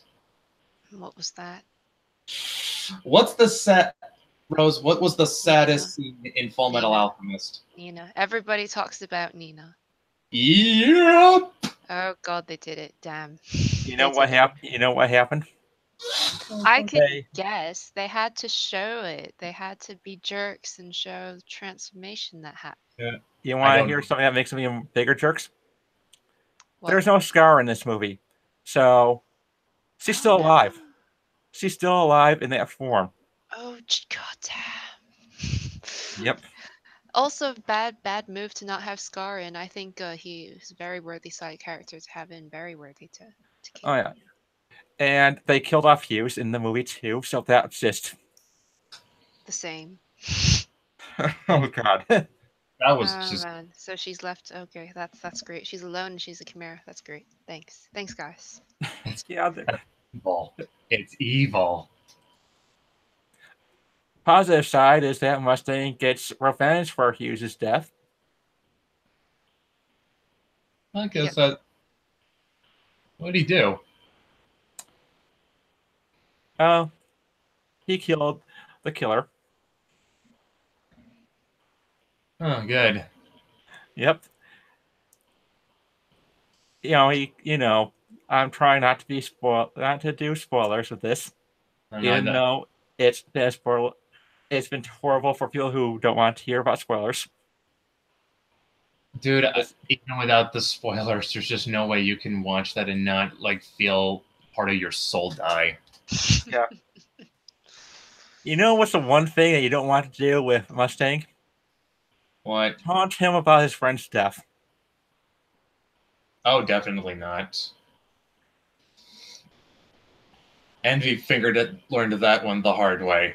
What was that? What's the Rose? What was the saddest scene in Fullmetal Alchemist? Nina. Everybody talks about Nina. Yep. Oh God, they did it. Damn. You know what happened? You know what happened? I can guess. They had to show it. They had to be jerks and show the transformation that happened. Yeah. You want to hear something that makes them even bigger jerks? What? There's no Scar in this movie, so she's still alive. She's still alive in that form. Oh God damn. Yep. Also, bad move to not have Scar in. I think he's a very worthy side character to have in. Very worthy to keep. Oh yeah. And they killed off Hughes in the movie too, so that's just the same. Oh God. That was just. Man. So she's left. Okay, that's great. She's alone and she's a chimera. That's great. Thanks, guys. Yeah. Evil. It's evil. Positive side is that Mustang gets revenge for Hughes' death. I guess that. What did he do? He killed the killer. Oh, good. Yep. I'm trying not to be not to do spoilers with this, I know even that. though it's been horrible for people who don't want to hear about spoilers. Dude, even without the spoilers, there's just no way you can watch that and not like feel part of your soul die. Yeah. You know what's the one thing that you don't want to do with Mustang? What? Taunt him about his friend's death. Oh, definitely not. Envy learned that one the hard way.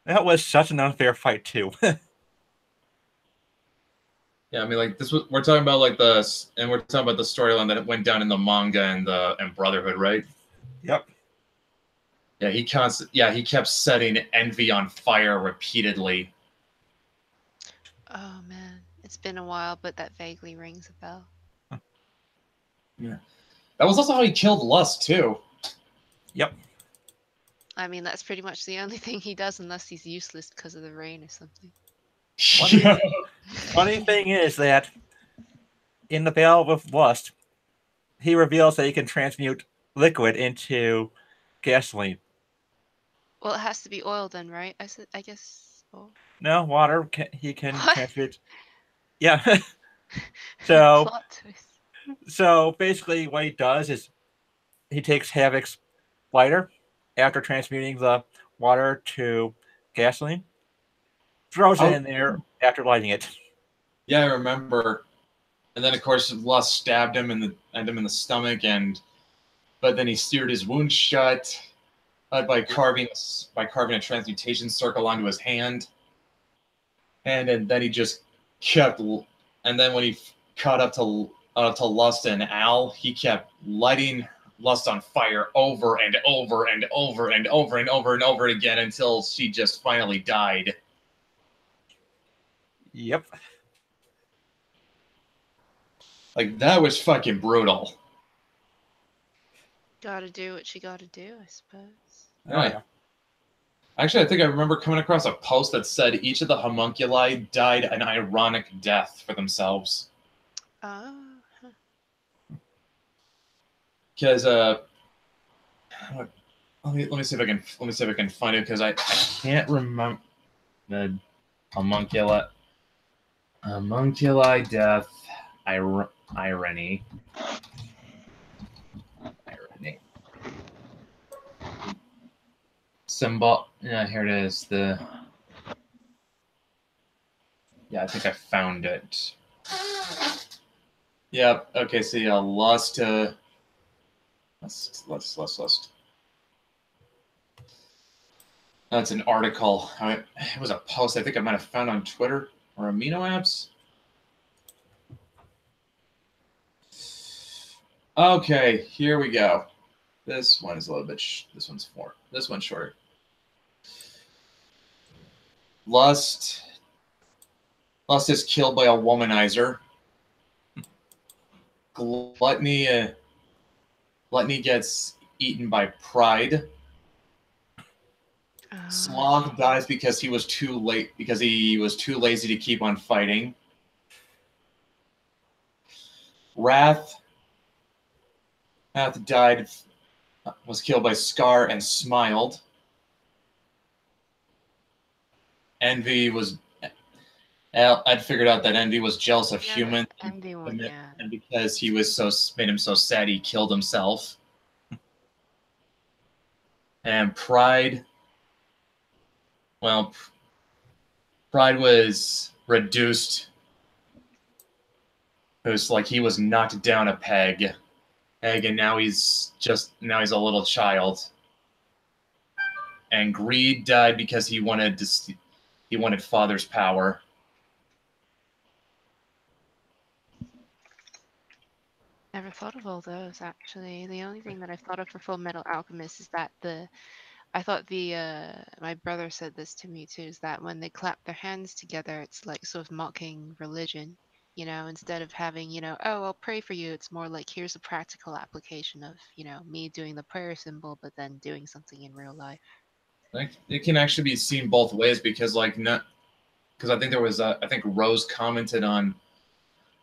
That was such an unfair fight too. Yeah, I mean, like we're talking about like we're talking about the storyline that went down in the manga and Brotherhood, right? Yep. Yeah, he kept setting Envy on fire repeatedly. Oh man, it's been a while, but that vaguely rings a bell. Yeah, that was also how he killed Lust too. Yep. I mean, that's pretty much the only thing he does, unless he's useless because of the rain or something. Yeah. Funny thing is that in the Battle with Lust, he reveals that he can transmute liquid into gasoline. Well, it has to be oil then, right? I guess. Oh. No, water. He can What? transmute. Yeah. so Plot twist. so basically, what he does is he takes Havoc's lighter after transmuting the water to gasoline, throws it in there after lighting it. Yeah, I remember. And then of course Lust stabbed him in the stomach, but then he seared his wound shut by carving a transmutation circle onto his hand. And then he just kept. And then when he caught up to Lust and Al, he kept lighting Lust on fire over and over and over and over and over and over again until she just finally died. Yep. Like, that was fucking brutal. Gotta do what you gotta do, I suppose. Oh, yeah. Actually, I think I remember coming across a post that said each of the homunculi died an ironic death for themselves. Oh. Huh. Because let me see if I can find it, because I can't remember the homunculi death irony. Symbol. Yeah, here it is. Yeah, I think I found it. Yep. Okay. So yeah, Lust. That's an article. It was a post I think I might have found on Twitter or Amino Apps. Okay, here we go. This one is a little bit. This one's shorter. Lust is killed by a womanizer. Gluttony gets eaten by pride. Sloth dies because he was too lazy to keep on fighting. Wrath was killed by Scar and smiled. Envy was. I'd figured out that Envy was jealous of humans, and because he was made him so sad he killed himself. And Pride. Well, Pride was reduced. It was like he was knocked down a peg, and now he's a little child. And Greed died because he wanted Father's power. Never thought of all those, actually. The only thing that I've thought of for Full Metal Alchemist is that I thought my brother said this to me too, is that when they clap their hands together, it's like sort of mocking religion, instead of having, oh, I'll pray for you. It's more like, here's a practical application of, me doing the prayer symbol, but then doing something in real life. Like, it can actually be seen both ways, because I think there was I think Rose commented on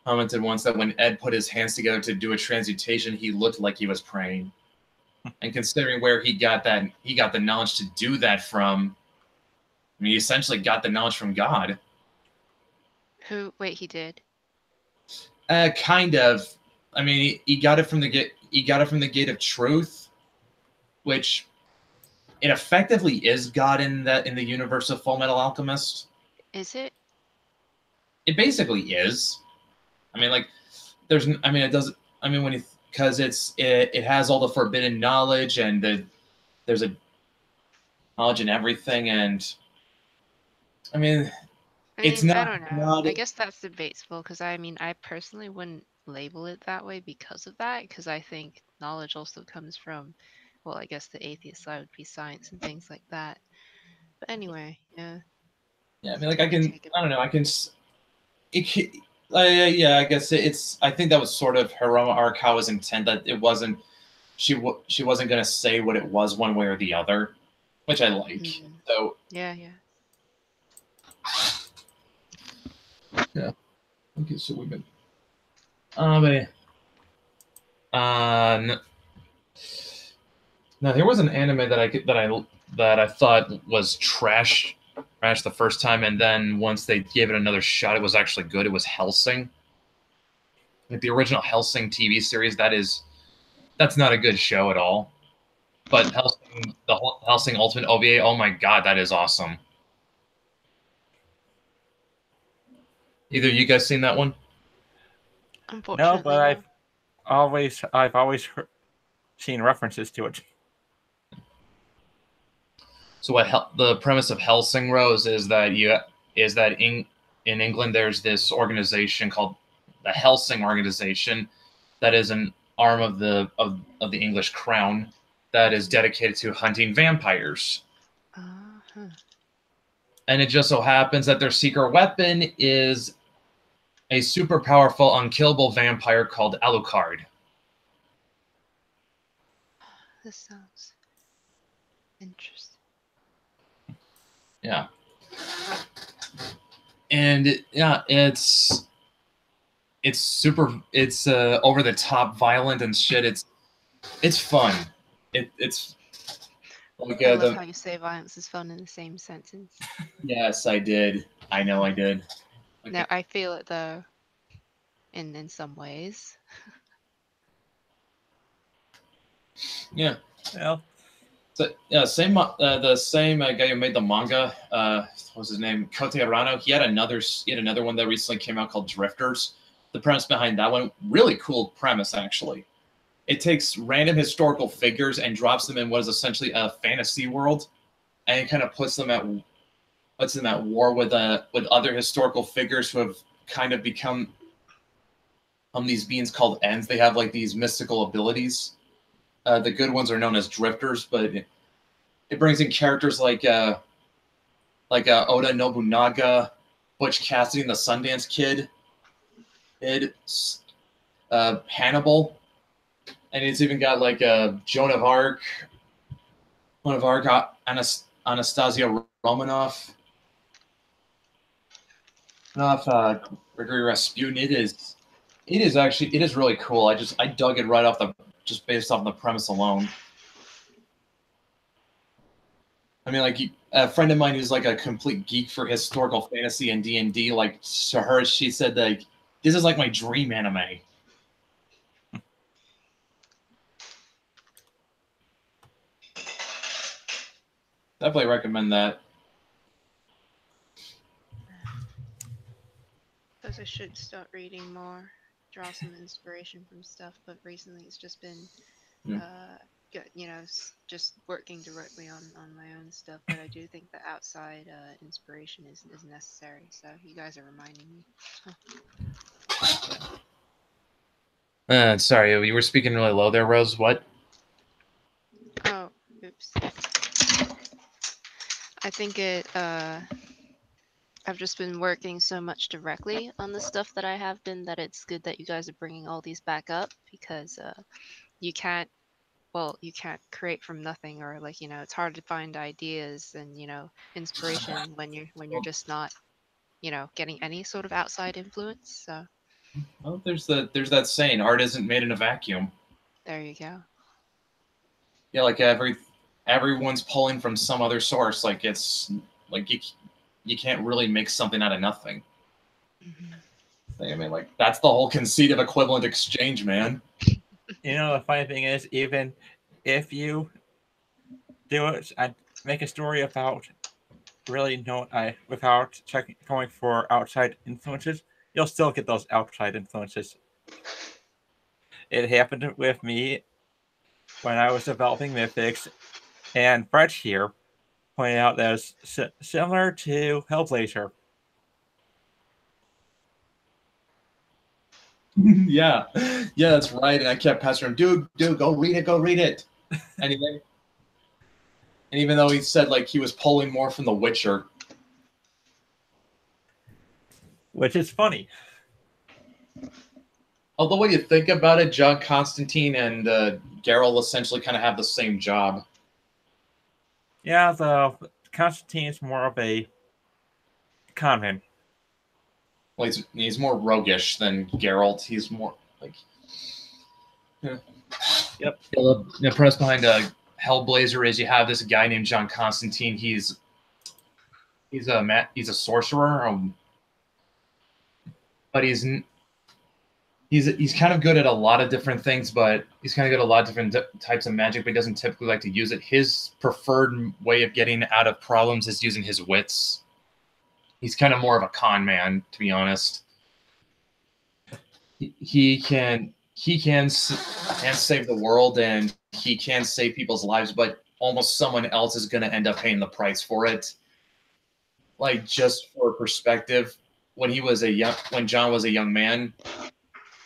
commented once that when Ed put his hands together to do a transmutation, he looked like he was praying. And considering where he got the knowledge to do that from. I mean, he essentially got the knowledge from God. Wait, he did. Kind of. I mean, he got it from the gate. He got it from the gate of truth, which it effectively is God in the universe of Full Metal Alchemist. Is it? It basically is. I mean, like, it does. I mean, because it has all the forbidden knowledge and there's a knowledge in everything, and I mean, it's I not. don't know. I guess that's debatable because I mean, I personally wouldn't label it that way because of that. Because I think knowledge also comes from, well, I guess the atheist side would be science and things like that. But anyway, yeah. Yeah, I mean, like I don't know. Yeah, I guess it's. I think that was sort of Hiroma Arakawa's intent, that it wasn't. She wasn't gonna say what it was one way or the other, which I like. So yeah. Yeah. Okay, so we've been. But no, there was an anime that I thought was trash the first time, and then once they gave it another shot, it was actually good. It was Hellsing. Like the original Hellsing TV series, that's not a good show at all. But the Hellsing Ultimate OVA, oh my god, that is awesome. Either of you guys seen that one? Unfortunately, no, but I've always seen references to it. So the premise of Hellsing Rose is that in England there's this organization called the Hellsing Organization that is an arm of the English crown that is dedicated to hunting vampires. And it just so happens that their secret weapon is a super powerful, unkillable vampire called Alucard. This sounds interesting. Yeah. And yeah, it's over the top violent and shit. It's fun. It's like I love how you say violence is fun in the same sentence. Yes, I did. I know I did. Okay. No, I feel it though. In some ways. Yeah. Well. So, yeah, the same guy who made the manga, what was his name? Kote Arano. He had another one that recently came out called Drifters. The premise behind that one, really cool premise actually. It takes random historical figures and drops them in what is essentially a fantasy world, and it kind of puts them at war with other historical figures who have kind of become these beings called Ends. They have like these mystical abilities. The good ones are known as drifters, but it brings in characters like Oda Nobunaga, Butch Cassidy and the Sundance Kid, Hannibal, and it's even got like Joan of Arc, Anastasia Romanov, Gregory Rasputin. It is really cool. I dug it right off just based off the premise alone. I mean, like a friend of mine who's like a complete geek for historical fantasy and D&D, like to her, she said like, this is like my dream anime. Definitely recommend that. Suppose I should start reading more, draw some inspiration from stuff, but recently it's just been just working directly on my own stuff. But I do think the outside inspiration is necessary. So you guys are reminding me. Sorry, you were speaking really low there, Rose. What? Oh, oops. I think I've just been working so much directly on the stuff that I have been that it's good that you guys are bringing all these back up, because you can't create from nothing, or like, it's hard to find ideas and inspiration when you're just not getting any sort of outside influence. So Well, there's that saying, art isn't made in a vacuum. There you go. Yeah, like everyone's pulling from some other source. Like it's like you can't really make something out of nothing. I mean, like that's the whole conceit of equivalent exchange, man. You know, the funny thing is, even if you do it, I make a story about really without checking going for outside influences, you'll still get those outside influences. It happened with me when I was developing Mythics, and Brett here pointed out that it's similar to Hellblazer. Yeah, yeah, that's right. And I kept pestering him, dude, go read it. Anything. And even though he said like he was pulling more from The Witcher, Which is funny. although when you think about it, John Constantine and Geralt essentially kind of have the same job. Yeah, the Constantine's more of a conman. Well, he's more roguish than Geralt. He's more like. Yeah. Yep. The premise behind Hellblazer is you have this guy named John Constantine. He's a sorcerer, but he's kind of good at a lot of different things. But he's kind of good at a lot of different types of magic, but he doesn't typically like to use it. His preferred way of getting out of problems is using his wits. He's kind of more of a con man, to be honest. He can save the world and he can save people's lives, but almost someone else is going to end up paying the price for it. Like, just for perspective, when John was a young man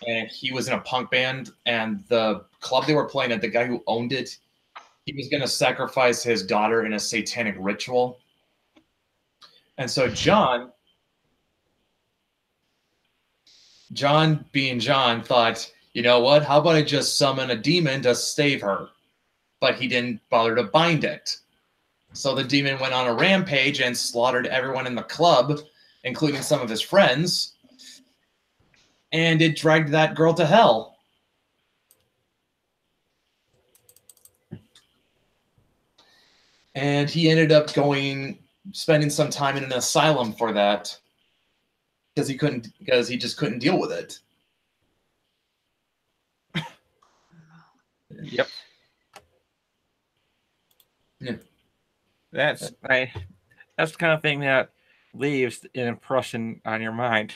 and he was in a punk band, and the club they were playing at, the guy who owned it, he was going to sacrifice his daughter in a satanic ritual. And so John being John thought, you know what? How about I just summon a demon to save her? But he didn't bother to bind it. So the demon went on a rampage and slaughtered everyone in the club, including some of his friends. And it dragged that girl to hell. And he ended up spending some time in an asylum for that. Because he just couldn't deal with it. Yep. Yeah. That's the kind of thing that leaves an impression on your mind.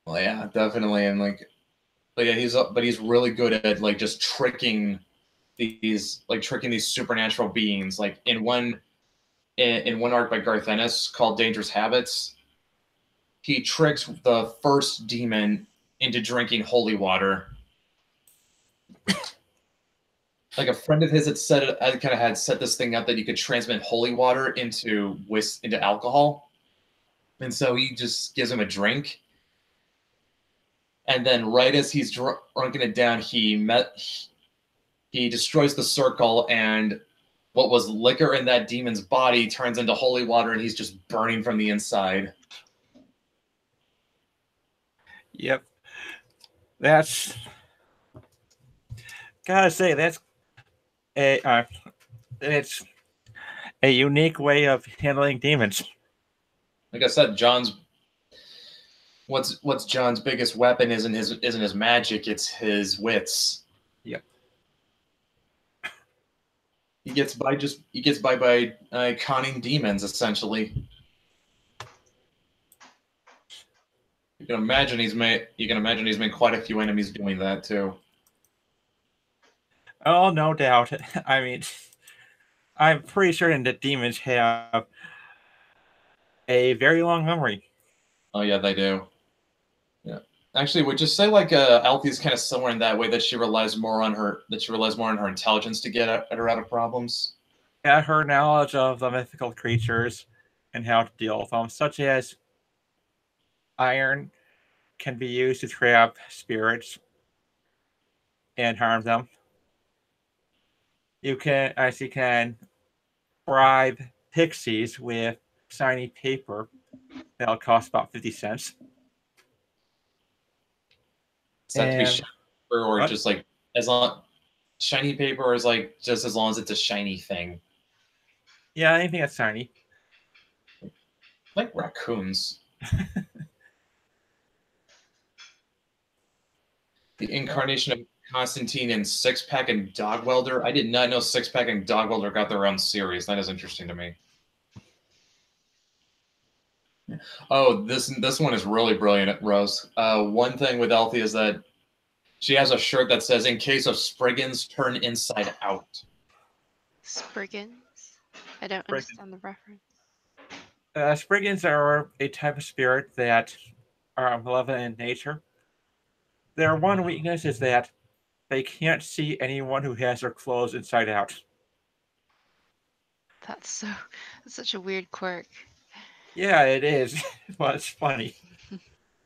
Well, yeah, definitely. And but yeah, he's really good at like just tricking these supernatural beings. Like in one arc by Garth Ennis called Dangerous Habits, he tricks the first demon into drinking holy water. Like a friend of his had set this thing up that you could transmit holy water into alcohol, and so he just gives him a drink, and then right as he's drunken it down, he destroys the circle, and what was liquor in that demon's body turns into holy water, and he's just burning from the inside. Yep. That's gotta say that's it's a unique way of handling demons. Like I said, what's John's biggest weapon isn't his magic, it's his wits. Yep. He gets by conning demons, essentially. You can imagine he's made quite a few enemies doing that too. Oh, no doubt. I mean, I'm pretty certain that demons have a very long memory. Oh yeah, they do. Yeah, actually, would you say like Alfie's kind of similar in that way, that she relies more on her intelligence to get her out of problems? Yeah, her knowledge of the mythical creatures and how to deal with them, such as iron can be used to trap spirits and harm them. You can bribe pixies with shiny paper that'll cost about 50 cents. Does that have to be And shiny paper or what? just like as long shiny paper is like just as long as it's a shiny thing? Yeah, anything that's shiny. Like raccoons. The incarnation of Constantine and Six Pack and Dog Welder. I did not know Six Pack and Dog Welder got their own series. That is interesting to me. Oh, this one is really brilliant, Rose. One thing with Althea is that she has a shirt that says, "In case of Spriggans, turn inside out." Spriggans? I don't Spriggans. understand the reference. Spriggans are a type of spirit that are malevolent in nature. Their one weakness is that they can't see anyone who has their clothes inside out. That's such a weird quirk. Yeah, it is, but it's funny.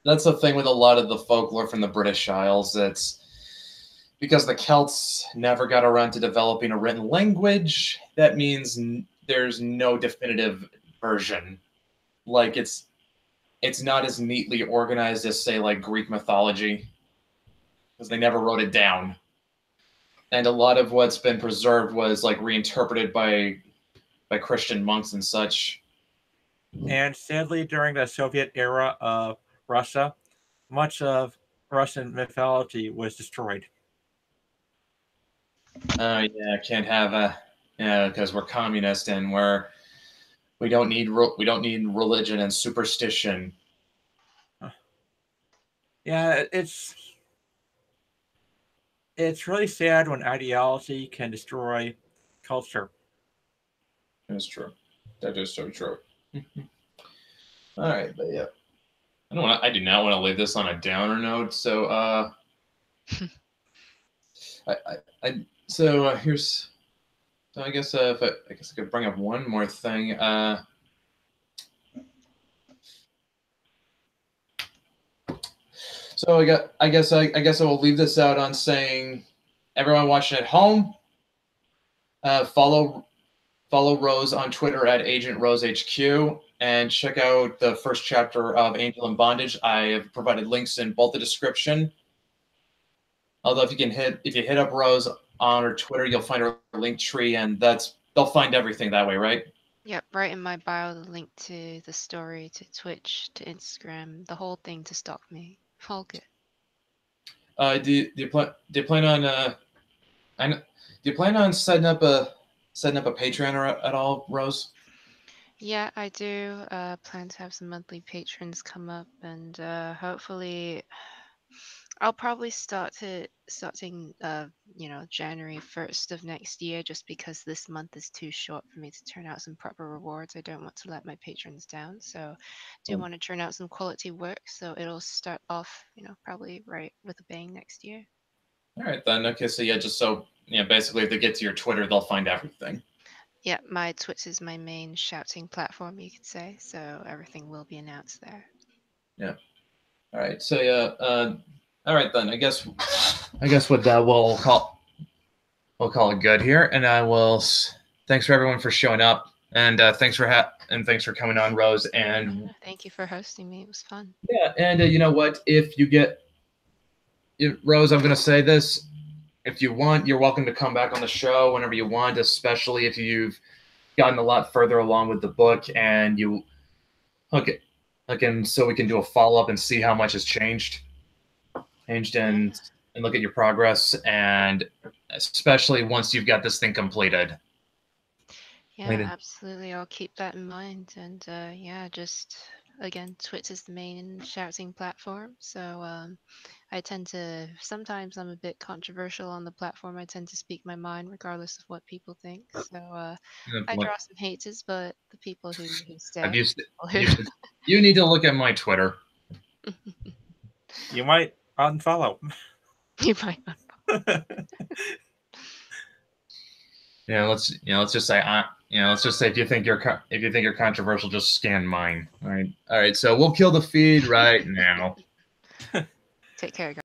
That's the thing with a lot of the folklore from the British Isles. It's because the Celts never got around to developing a written language. That means there's no definitive version. Like it's not as neatly organized as say like Greek mythology, because they never wrote it down. And a lot of what's been preserved was like reinterpreted by Christian monks and such. And sadly, during the Soviet era of Russia, much of Russian mythology was destroyed. Yeah, can't have because we're communist and we don't need religion and superstition. Yeah, it's really sad when ideology can destroy culture. That's true. That is so true. All right, but yeah, I do not want to leave this on a downer note. So, here's. So I guess I could bring up one more thing. So I guess I will leave this out on saying, everyone watching at home, follow Rose on Twitter at Agent Rose HQ, and check out the first chapter of Angel in Bondage. I have provided links in both the description. Although if you hit up Rose on her Twitter, you'll find her link tree, and they'll find everything that way, right? Yep, right in my bio, the link to the story, to Twitch, to Instagram, the whole thing to stalk me. All good. Do you plan on setting up a Patreon at all, Rose? Yeah, I do plan to have some monthly patrons come up, and hopefully I'll probably starting January 1st of next year, just because this month is too short for me to turn out some proper rewards. I don't want to let my patrons down, so do want to turn out some quality work, so it'll start off, probably right with a bang next year. All right then. Okay, so basically if they get to your Twitter, they'll find everything. Yeah, my Twitch is my main shouting platform, you could say, so everything will be announced there. Yeah. All right. So all right then. I guess with that we'll call it good here, and I will. Thanks for everyone for showing up, and thanks for coming on, Rose. And thank you for hosting me. It was fun. Yeah, and you know what? Rose, I'm gonna say this. If you want, you're welcome to come back on the show whenever you want, especially if you've gotten a lot further along with the book and you and so we can do a follow-up and see how much has changed and look at your progress, and especially once you've got this thing completed. Yeah, absolutely. I'll keep that in mind. And just again, Twitch is the main shouting platform. So I tend to, sometimes I'm a bit controversial on the platform. I tend to speak my mind regardless of what people think. So I draw some haters, but the people who stay. You need to look at my Twitter. You might unfollow. You might unfollow. Let's just say if you think you're controversial, just scan mine. All right. So we'll kill the feed right now. Take care, guys.